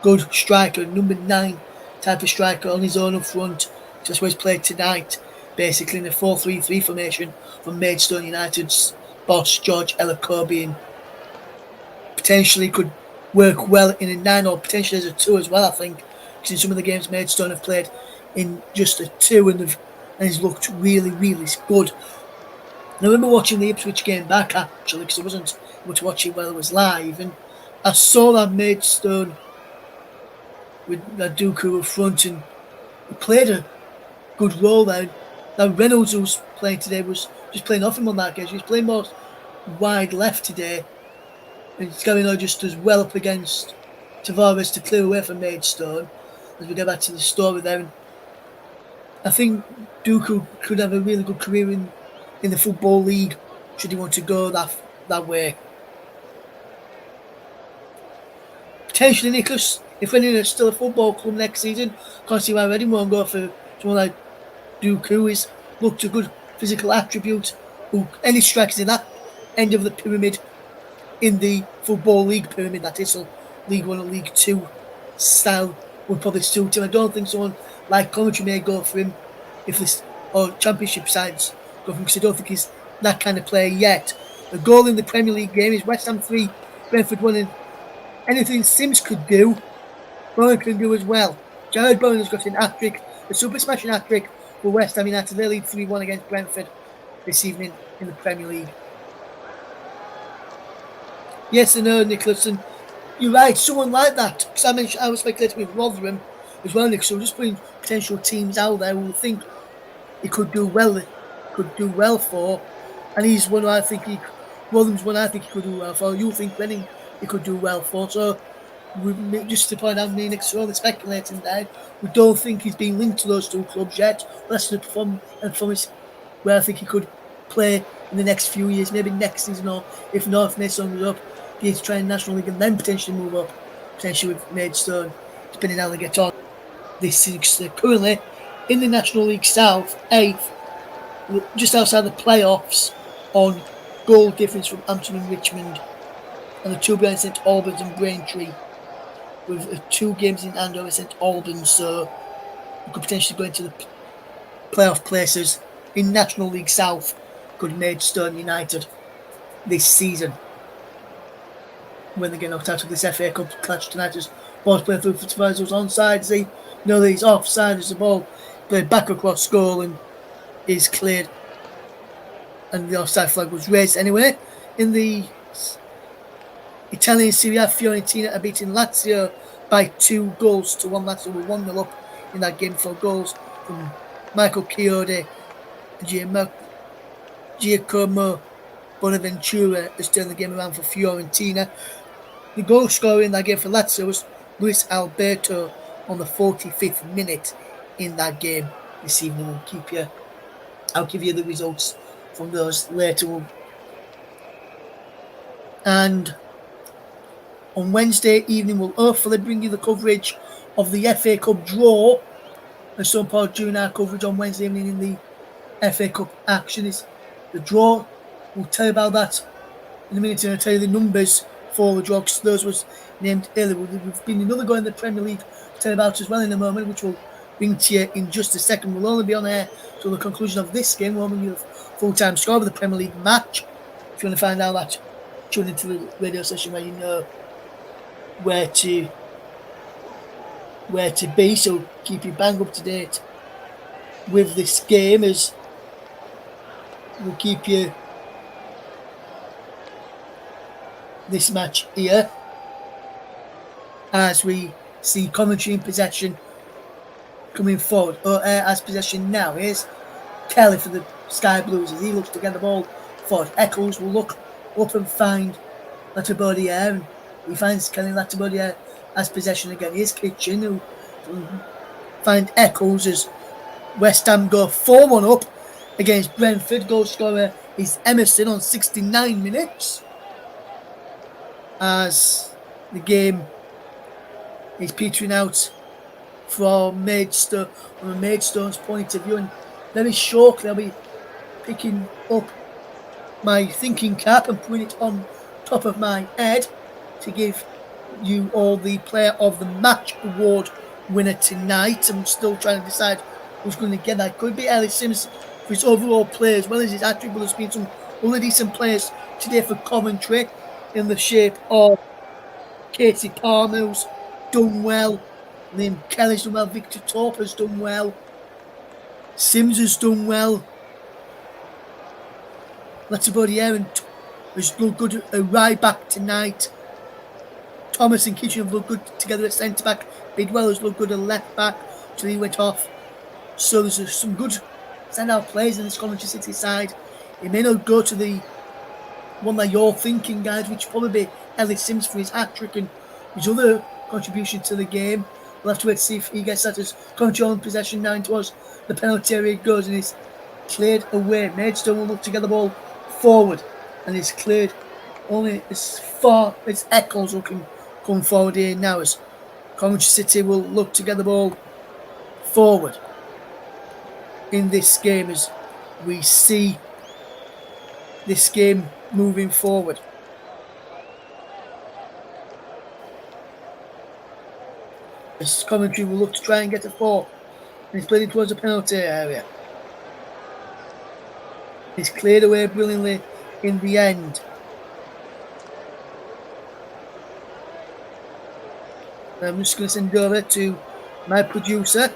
good striker, number 9 type of striker on his own up front. Just where he's played tonight, basically in a 4-3-3 formation from Maidstone United's boss George Ellacobi, and potentially could work well in a 9 or potentially as a 2 as well, I think, because in some of the games Maidstone have played in just a 2 and he's looked really, really good. And I remember watching the Ipswich game back, actually, because I wasn't able to watch it while it was live, and I saw that Maidstone with that Dooku up front, and he played a good role there. Now Reynolds, who was playing today, was just playing off him on that occasion. He's playing more wide left today, and Scalino just does well up against Tavares to clear away from Maidstone. As we get back to the story there, and I think Duku could have a really good career in the Football League should he want to go that way. Potentially, Nicholas, if Reading is still a football club next season, can't see why Reading won't go for someone like Duku. He's looked a good physical attribute. Who any strikers in that end of the pyramid in the Football League pyramid, that is, so League 1 and League 2 style would probably suit him. I don't think someone like Coventry may go for him if this, or Championship sides go for him, because I don't think he's that kind of player yet. The goal in the Premier League game is West Ham 3, Brentford 1, and anything Sims could do, Bowen can do as well. Jared Bowen has got an hat-trick, a super smashing hat-trick for West Ham United. They lead 3-1 against Brentford this evening in the Premier League. Yes and no, Nicholas, and you're right, someone like that, because I was speculating with Rotherham as well, Nick, so just putting potential teams out there who think he could do well for, and he's one I think Rotherham's one I think he could do well for. You think Reading he could do well for, so just to point out, me and Nick are only speculating there. We don't think he's been linked to those two clubs yet. That's the performance where I think he could play in the next few years, maybe next season, or if not, if Maidstone goes up, he to try in National League and then potentially move up, potentially with Maidstone, depending how they get on. They're currently in the National League South, 8th, just outside the playoffs on goal difference from Hampton and Richmond, and the two behind St Albans and Braintree, with 2 games in hand over St Albans, so we could potentially go into the playoff places in National League South, could Maidstone United this season. When they get knocked out of this FA Cup clash tonight, as ball's played through for Tavares, was onside. They know that he's offside as the ball played back across goal and is cleared, and the offside flag was raised anyway. In the Italian Serie A, Fiorentina are beating Lazio by 2-1. Lazio were 1-0 up in that game, 4 goals from Michael Chiodi and Giacomo Bonaventura has turned the game around for Fiorentina. The goal scorer in that game for Lazio was Luis Alberto on the 45th minute in that game this evening. I'll give you the results from those later. And on Wednesday evening, we'll hopefully bring you the coverage of the FA Cup draw. And some part during our coverage on Wednesday evening in the FA Cup action is the draw. We'll tell you about that in a minute, and I'll tell you the numbers for the draw, because those was named earlier. We've been another go in the Premier League to tell you about as well in a moment, which we'll bring to you in just a second. We'll only be on air till the conclusion of this game. We'll bring you the full-time score of the Premier League match. If you want to find out that, tune into the radio session where you know where to be, so keep you bang up to date with this game, as we'll keep you this match here as we see Coventry in possession coming forward. As possession now, here's Kelly for the Sky Blues as he looks to get the ball forward. Eccles will look up and find Latabodiere, and he finds Kelly Latabodiere as possession again. Here's Kitchen who find Eccles as West Ham go 4-1 up against Brentford. Goal scorer is Emerson on 69 minutes. As the game is petering out from Maidstone, from Maidstone's point of view, and very shortly I'll be picking up my thinking cap and putting it on top of my head to give you all the Player of the Match award winner tonight. I'm still trying to decide who's going to get that. Could be Ellis Sims for his overall play as well as his attribute. There's been some really decent players today for Coventry, in the shape of Katie Palmer, who's done well, Liam Kelly's done well, Victor Torp has done well, Sims has done well, Latabodiere has looked good at right back tonight. Thomas and Kitchen have looked good together at centre back. Bidwell has looked good at left back until he went off. So there's some good standout players in this Coventry City side. It may not go to the one that you're thinking, guys, which will probably be Ellis Sims for his hat-trick and his other contribution to the game. We'll have to wait to see if he gets that as control and possession now towards the penalty area it goes and is cleared away. Maidstone will look to get the ball forward and it's cleared only as far as Eccles who can come forward here now as Coventry City will look to get the ball forward in this game as we see this game moving forward. As Coventry will look to try and get a 4 and he's playing towards the penalty area. He's cleared away brilliantly in the end. I'm just going to send over to my producer,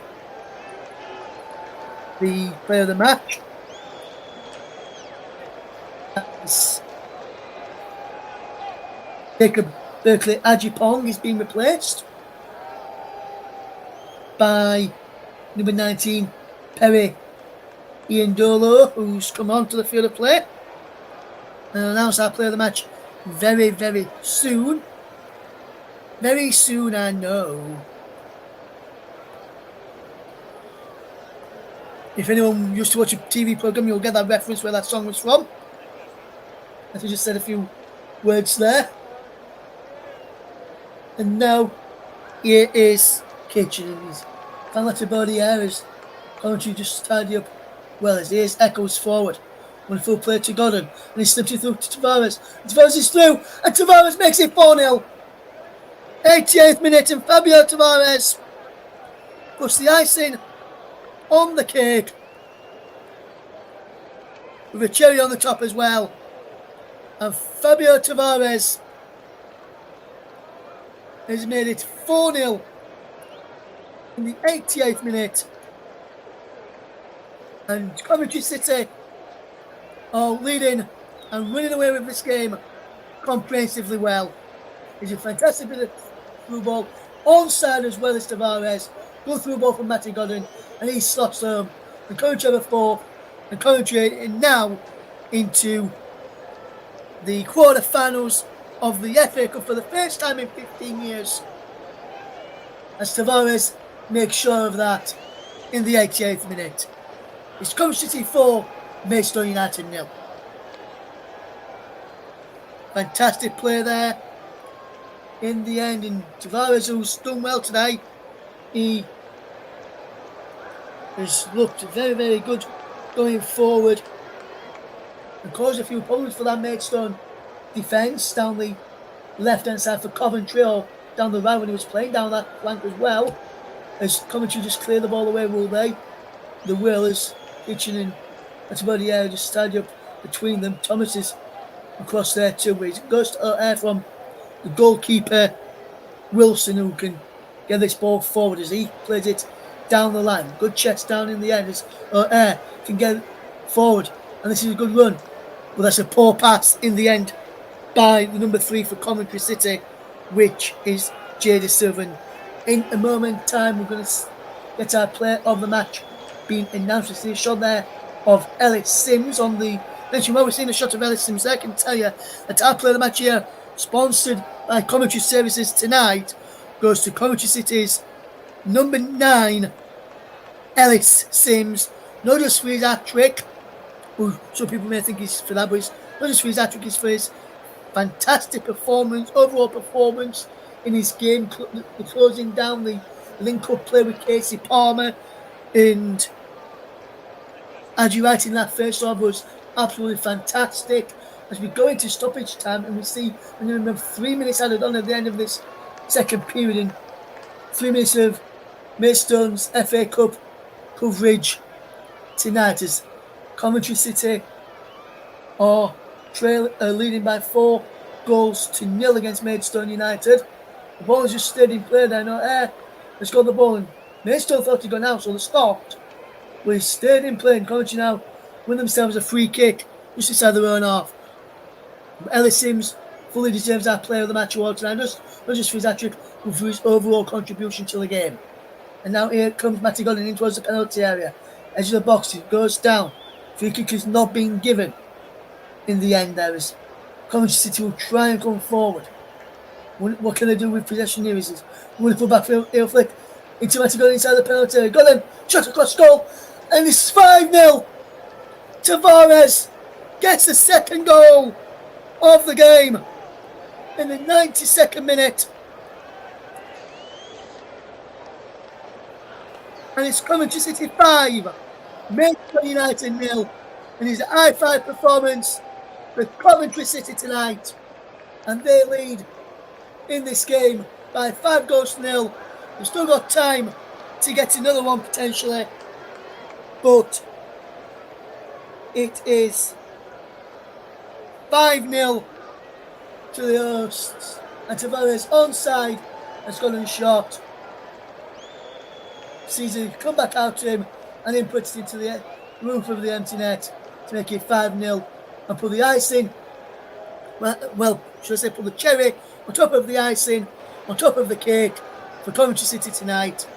the player of the match. That's Jacob Berkeley Ajipong is being replaced by number 19 Perry Iandolo, who's come on to the field of play. And announce our player of the match very, very soon. Very soon, I know. If anyone used to watch a TV program, you'll get that reference where that song was from. I just said a few words there. And now, here is Kitchen and his penalty body areas. Coventry just tidy up well as here's Eccles forward. Wonderful play to Godden. And he slips it through to Tavares. And Tavares is through. And Tavares makes it 4-0. 88th minute and Fabio Tavares puts the icing on the cake with a cherry on the top as well. And Fabio Tavares has made it 4-0 in the 88th minute. And Coventry City are leading and running away with this game comprehensively well. It's a fantastic bit of through ball onside as well as Tavares. Go through ball from Matty Godden and he slots home. And Coventry have a 4 and Coventry are now into the quarter-finals of the FA Cup for the first time in 15 years. As Tavares makes sure of that in the 88th minute. It's Coventry City 4, Maidstone United 0. Fantastic play there in the end, and Tavares, who's done well today, he has looked very, very good going forward and caused a few problems for that Maidstone defence down the left-hand side for Coventry, or down the right when he was playing down that flank as well. As Coventry just clear the ball away, will they? The will is Kitchen and that's about the area just tidy up between them. Thomas is across there too, but it goes to air from the goalkeeper Wilson, who can get this ball forward as he plays it down the line. Good chest down in the end as air can get forward, and this is a good run, but that's a poor pass in the end by the number 3 for Coventry City, which is Jada Sylvan. In a moment in time, we're going to get our player of the match being announced. We see a shot there of Ellis Sims on the bench. While we're seeing a shot of Ellis Sims there, I can tell you that our player of the match here, sponsored by Coventry Services tonight, goes to Coventry City's number 9, Ellis Sims. Not just for his hat-trick, who some people may think he's for that, but it's not just for his hat-trick, it's for his fantastic performance, overall performance in his game, the closing down, the link-up play with Casey Palmer, and as you right in that first half was absolutely fantastic. As we go into stoppage time and we see, and remember 3 minutes added on at the end of this second period, and 3 minutes of Maidstone's FA Cup coverage tonight as Coventry City are leading by 4 goals to 0 against Maidstone United. The ball has just stayed in play there. No air has got the ball, and Maidstone thought he'd gone out, so they stopped. But he stayed in play, and Coventry now win themselves a free kick just inside their own half. Ellis Sims fully deserves our player of the match award tonight, not just for his hat-trick, but for his overall contribution to the game. And now here comes Matty Godden in towards the penalty area. edge of the box. It goes down. Free kick is not being given in the end. There is Coventry City will try and come forward. What can they do with possession here? Is it wonderful back heel flick into Matty going inside the penalty area. Got him, shot across goal, and it's 5-0. Tavares gets the second goal of the game in the 92nd minute. And it's Coventry City 5, Maidstone United 0. And it's a high five performance for Coventry City tonight. And they lead in this game by 5-0. They've still got time to get another one potentially. But it is 5-0 to the hosts. And Tavares onside has gone in short. Caesar come back out to him and then puts it into the roof of the empty net to make it 5-0 and put the icing, well, should I say put the cherry on top of the icing, on top of the cake for Coventry City tonight,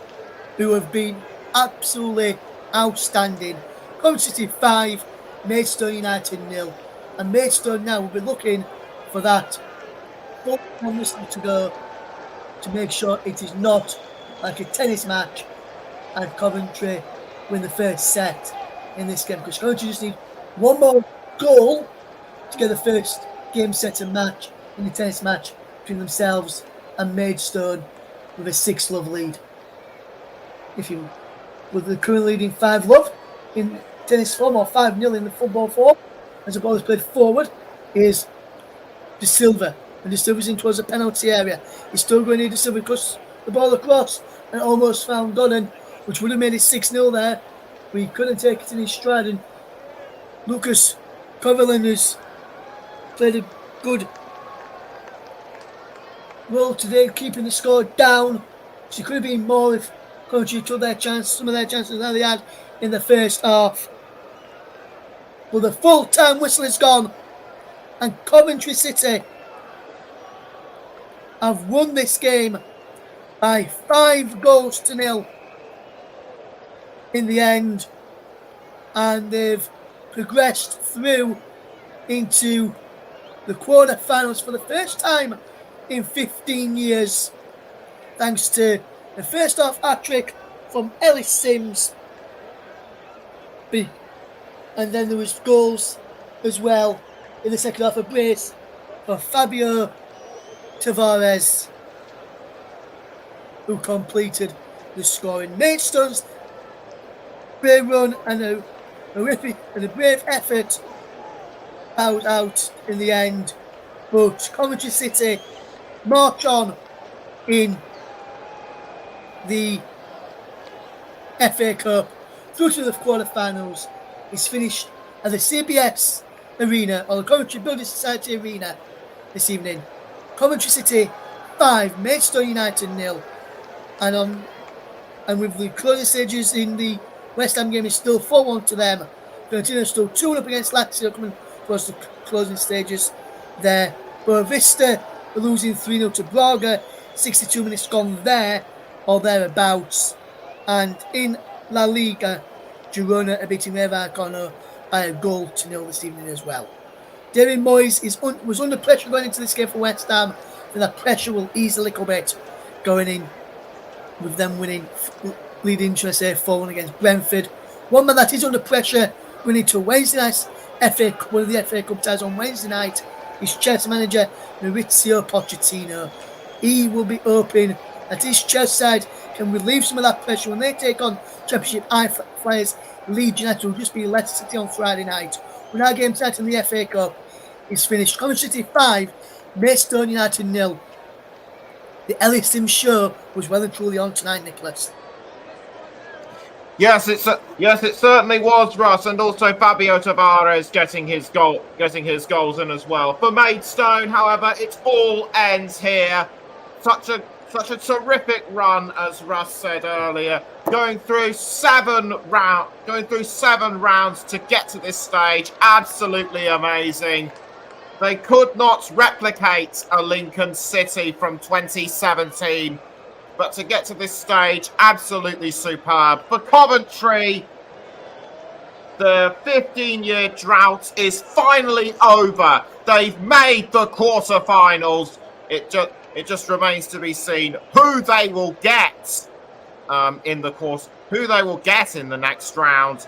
who have been absolutely outstanding. Coventry City 5, Maidstone United 0. And Maidstone now will be looking for that 4 whistle to go to make sure it is not like a tennis match and Coventry win the first set in this game, because Coventry just need one more goal to get the first game set and match in the tennis match between themselves and Maidstone with a 6-love lead. With the current leading 5-love in tennis form, or 5-0 in the football form, as the ball is played forward, is De Silva. And De Silva's in towards the penalty area. He's still going to De Silva because the ball across and almost found Godden, which would have made it 6-0 there. But he couldn't take it in his stride. And Lucas Coverland has played a good role today, keeping the score down. So it could have been more if Coventry took some of their chances that they had in the first half. But the full-time whistle is gone, and Coventry City have won this game by 5-0 in the end, and they've progressed through into the quarter-finals for the first time in 15 years, thanks to the first half hat-trick from Ellis Sims. And then there was goals as well in the second half, of brace for Fabio Tavares, who completed the scoring. Maidstone's brave run and a brave effort bowed out in the end, but Coventry City march on in the FA Cup through to the quarter-finals. It's finished at the CBS Arena, or the Coventry Building Society Arena, this evening. Coventry City 5, Maidstone United 0. And with the closing stages in the West Ham game, is still 4-1 to them. Fiorentina still 2-1 up against Lazio, coming towards the closing stages there. Boavista are losing 3-0 to Braga. 62 minutes gone there, or thereabouts. And in La Liga, Girona are beating Vallecano by 1-0 this evening as well. David Moyes was under pressure going into this game for West Ham, and that pressure will ease a little bit going in with them leading to 4-1 against Brentford. One man that is under pressure going into Wednesday night's one of the FA Cup ties on Wednesday night is Chelsea manager Maurizio Pochettino. He will be hoping that his Chelsea side can relieve some of that pressure when they take on Championship high flyers Leeds United, will just be Leicester City on Friday night. When our game tonight in the FA Cup is finished, Coventry City 5, Maidstone United 0. The Ellis Sims show was well and truly on tonight, Nicholas.
Yes, it certainly was, Russ, and also Fabio Tavares getting his goals in as well. For Maidstone, however, it all ends here. Such a terrific run, as Russ said earlier, going through seven rounds to get to this stage. Absolutely amazing. They could not replicate a Lincoln City from 2017, but to get to this stage, absolutely superb. For Coventry, The 15-year drought is finally over. They've made the quarterfinals. It just remains to be seen who they will get in the course, who they will get in the next round.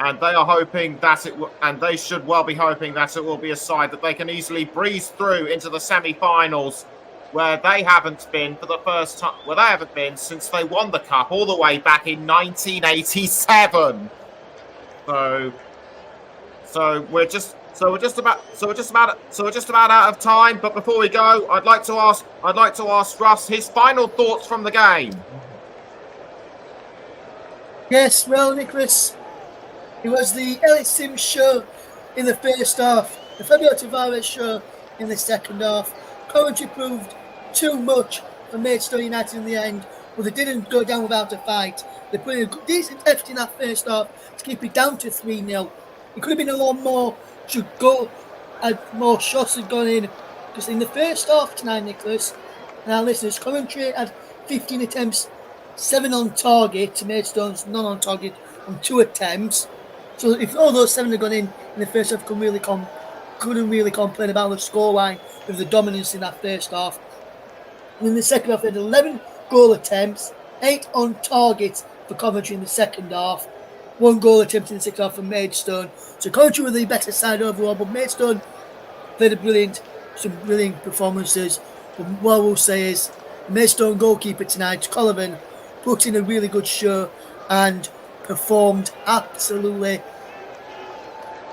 And they are hoping that and they should well be hoping that it will be a side that they can easily breeze through into the semi-finals, where they haven't been for the first time. Well, they haven't been since they won the cup all the way back in 1987. So we're just about out of time. But before we go, I'd like to ask Russ his final thoughts from the game.
Yes, well, Nicholas, it was the Ellis Sims show in the first half, the Fabio Tavares show in the second half. Coventry proved too much for Maidstone United in the end, but they didn't go down without a fight. They put in a decent effort in that first half to keep it down to 3-0. It could have been a lot more should go, and more shots had gone in. Because in the first half tonight, Nicholas, and our listeners, Coventry had 15 attempts, 7 on target to Maidstone's none on target on 2 attempts. So if all those 7 had gone in the first half, couldn't really complain about the scoreline with the dominance in that first half. And in the second half, they had 11 goal attempts, 8 on target for Coventry in the second half, 1 goal attempt in the second half for Maidstone. So Coventry were the better side overall, but Maidstone played some brilliant performances. But what we'll say is, the Maidstone goalkeeper tonight, Collivan, put in a really good show and performed absolutely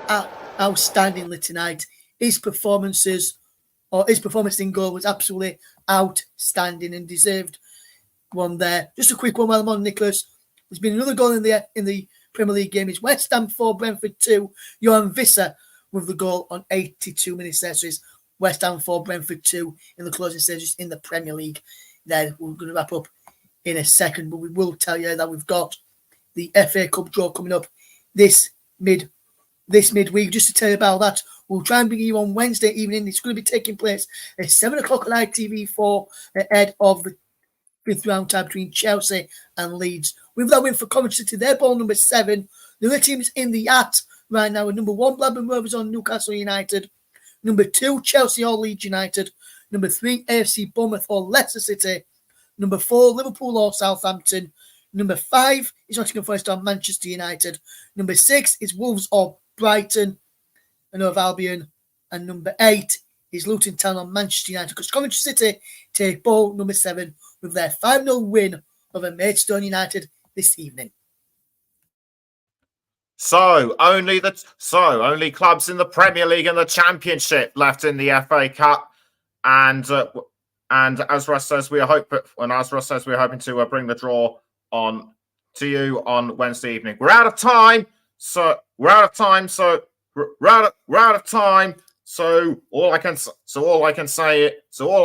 outstandingly tonight. His performance in goal was absolutely outstanding and deserved one there. Just a quick one while I'm on, Nicholas. There's been another goal in the Premier League game. It's West Ham 4, Brentford 2. Johan Visser with the goal on 82 minutes there. So it's West Ham 4, Brentford 2 in the closing stages in the Premier League. Then we're going to wrap up in a second, but we will tell you that we've got the FA Cup draw coming up this midweek. Just to tell you about that, we'll try and bring you on Wednesday evening. It's going to be taking place at 7 o'clock on ITV4 ahead of the 5th round tie between Chelsea and Leeds. With that win for Coventry City, they're ball number 7. The other teams in the at right now are number 1, Blackburn Rovers on Newcastle United. Number 2, Chelsea or Leeds United. Number 3, AFC Bournemouth or Leicester City. Number 4, Liverpool or Southampton. Number 5 is Nottingham Forest or Manchester United. Number 6 is Wolves or Brighton and of Albion. And number 8 is Luton Town or Manchester United, because Coventry City take ball number 7 with their 5-0 win over Maidstone United this evening.
So only clubs in the Premier League and the Championship left in the FA Cup, and as Russ says, we're hoping to bring the draw on to you on Wednesday evening. We're out of time. So all I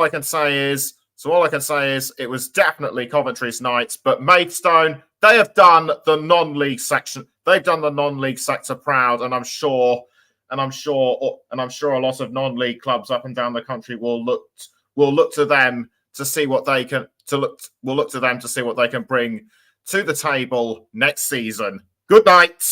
can say is it was definitely Coventry's night, but Maidstone, they have done the non-league section. They've done the non-league sector proud, and I'm sure a lot of non-league clubs up and down the country will look to them to see what they can bring to the table next season. Good night.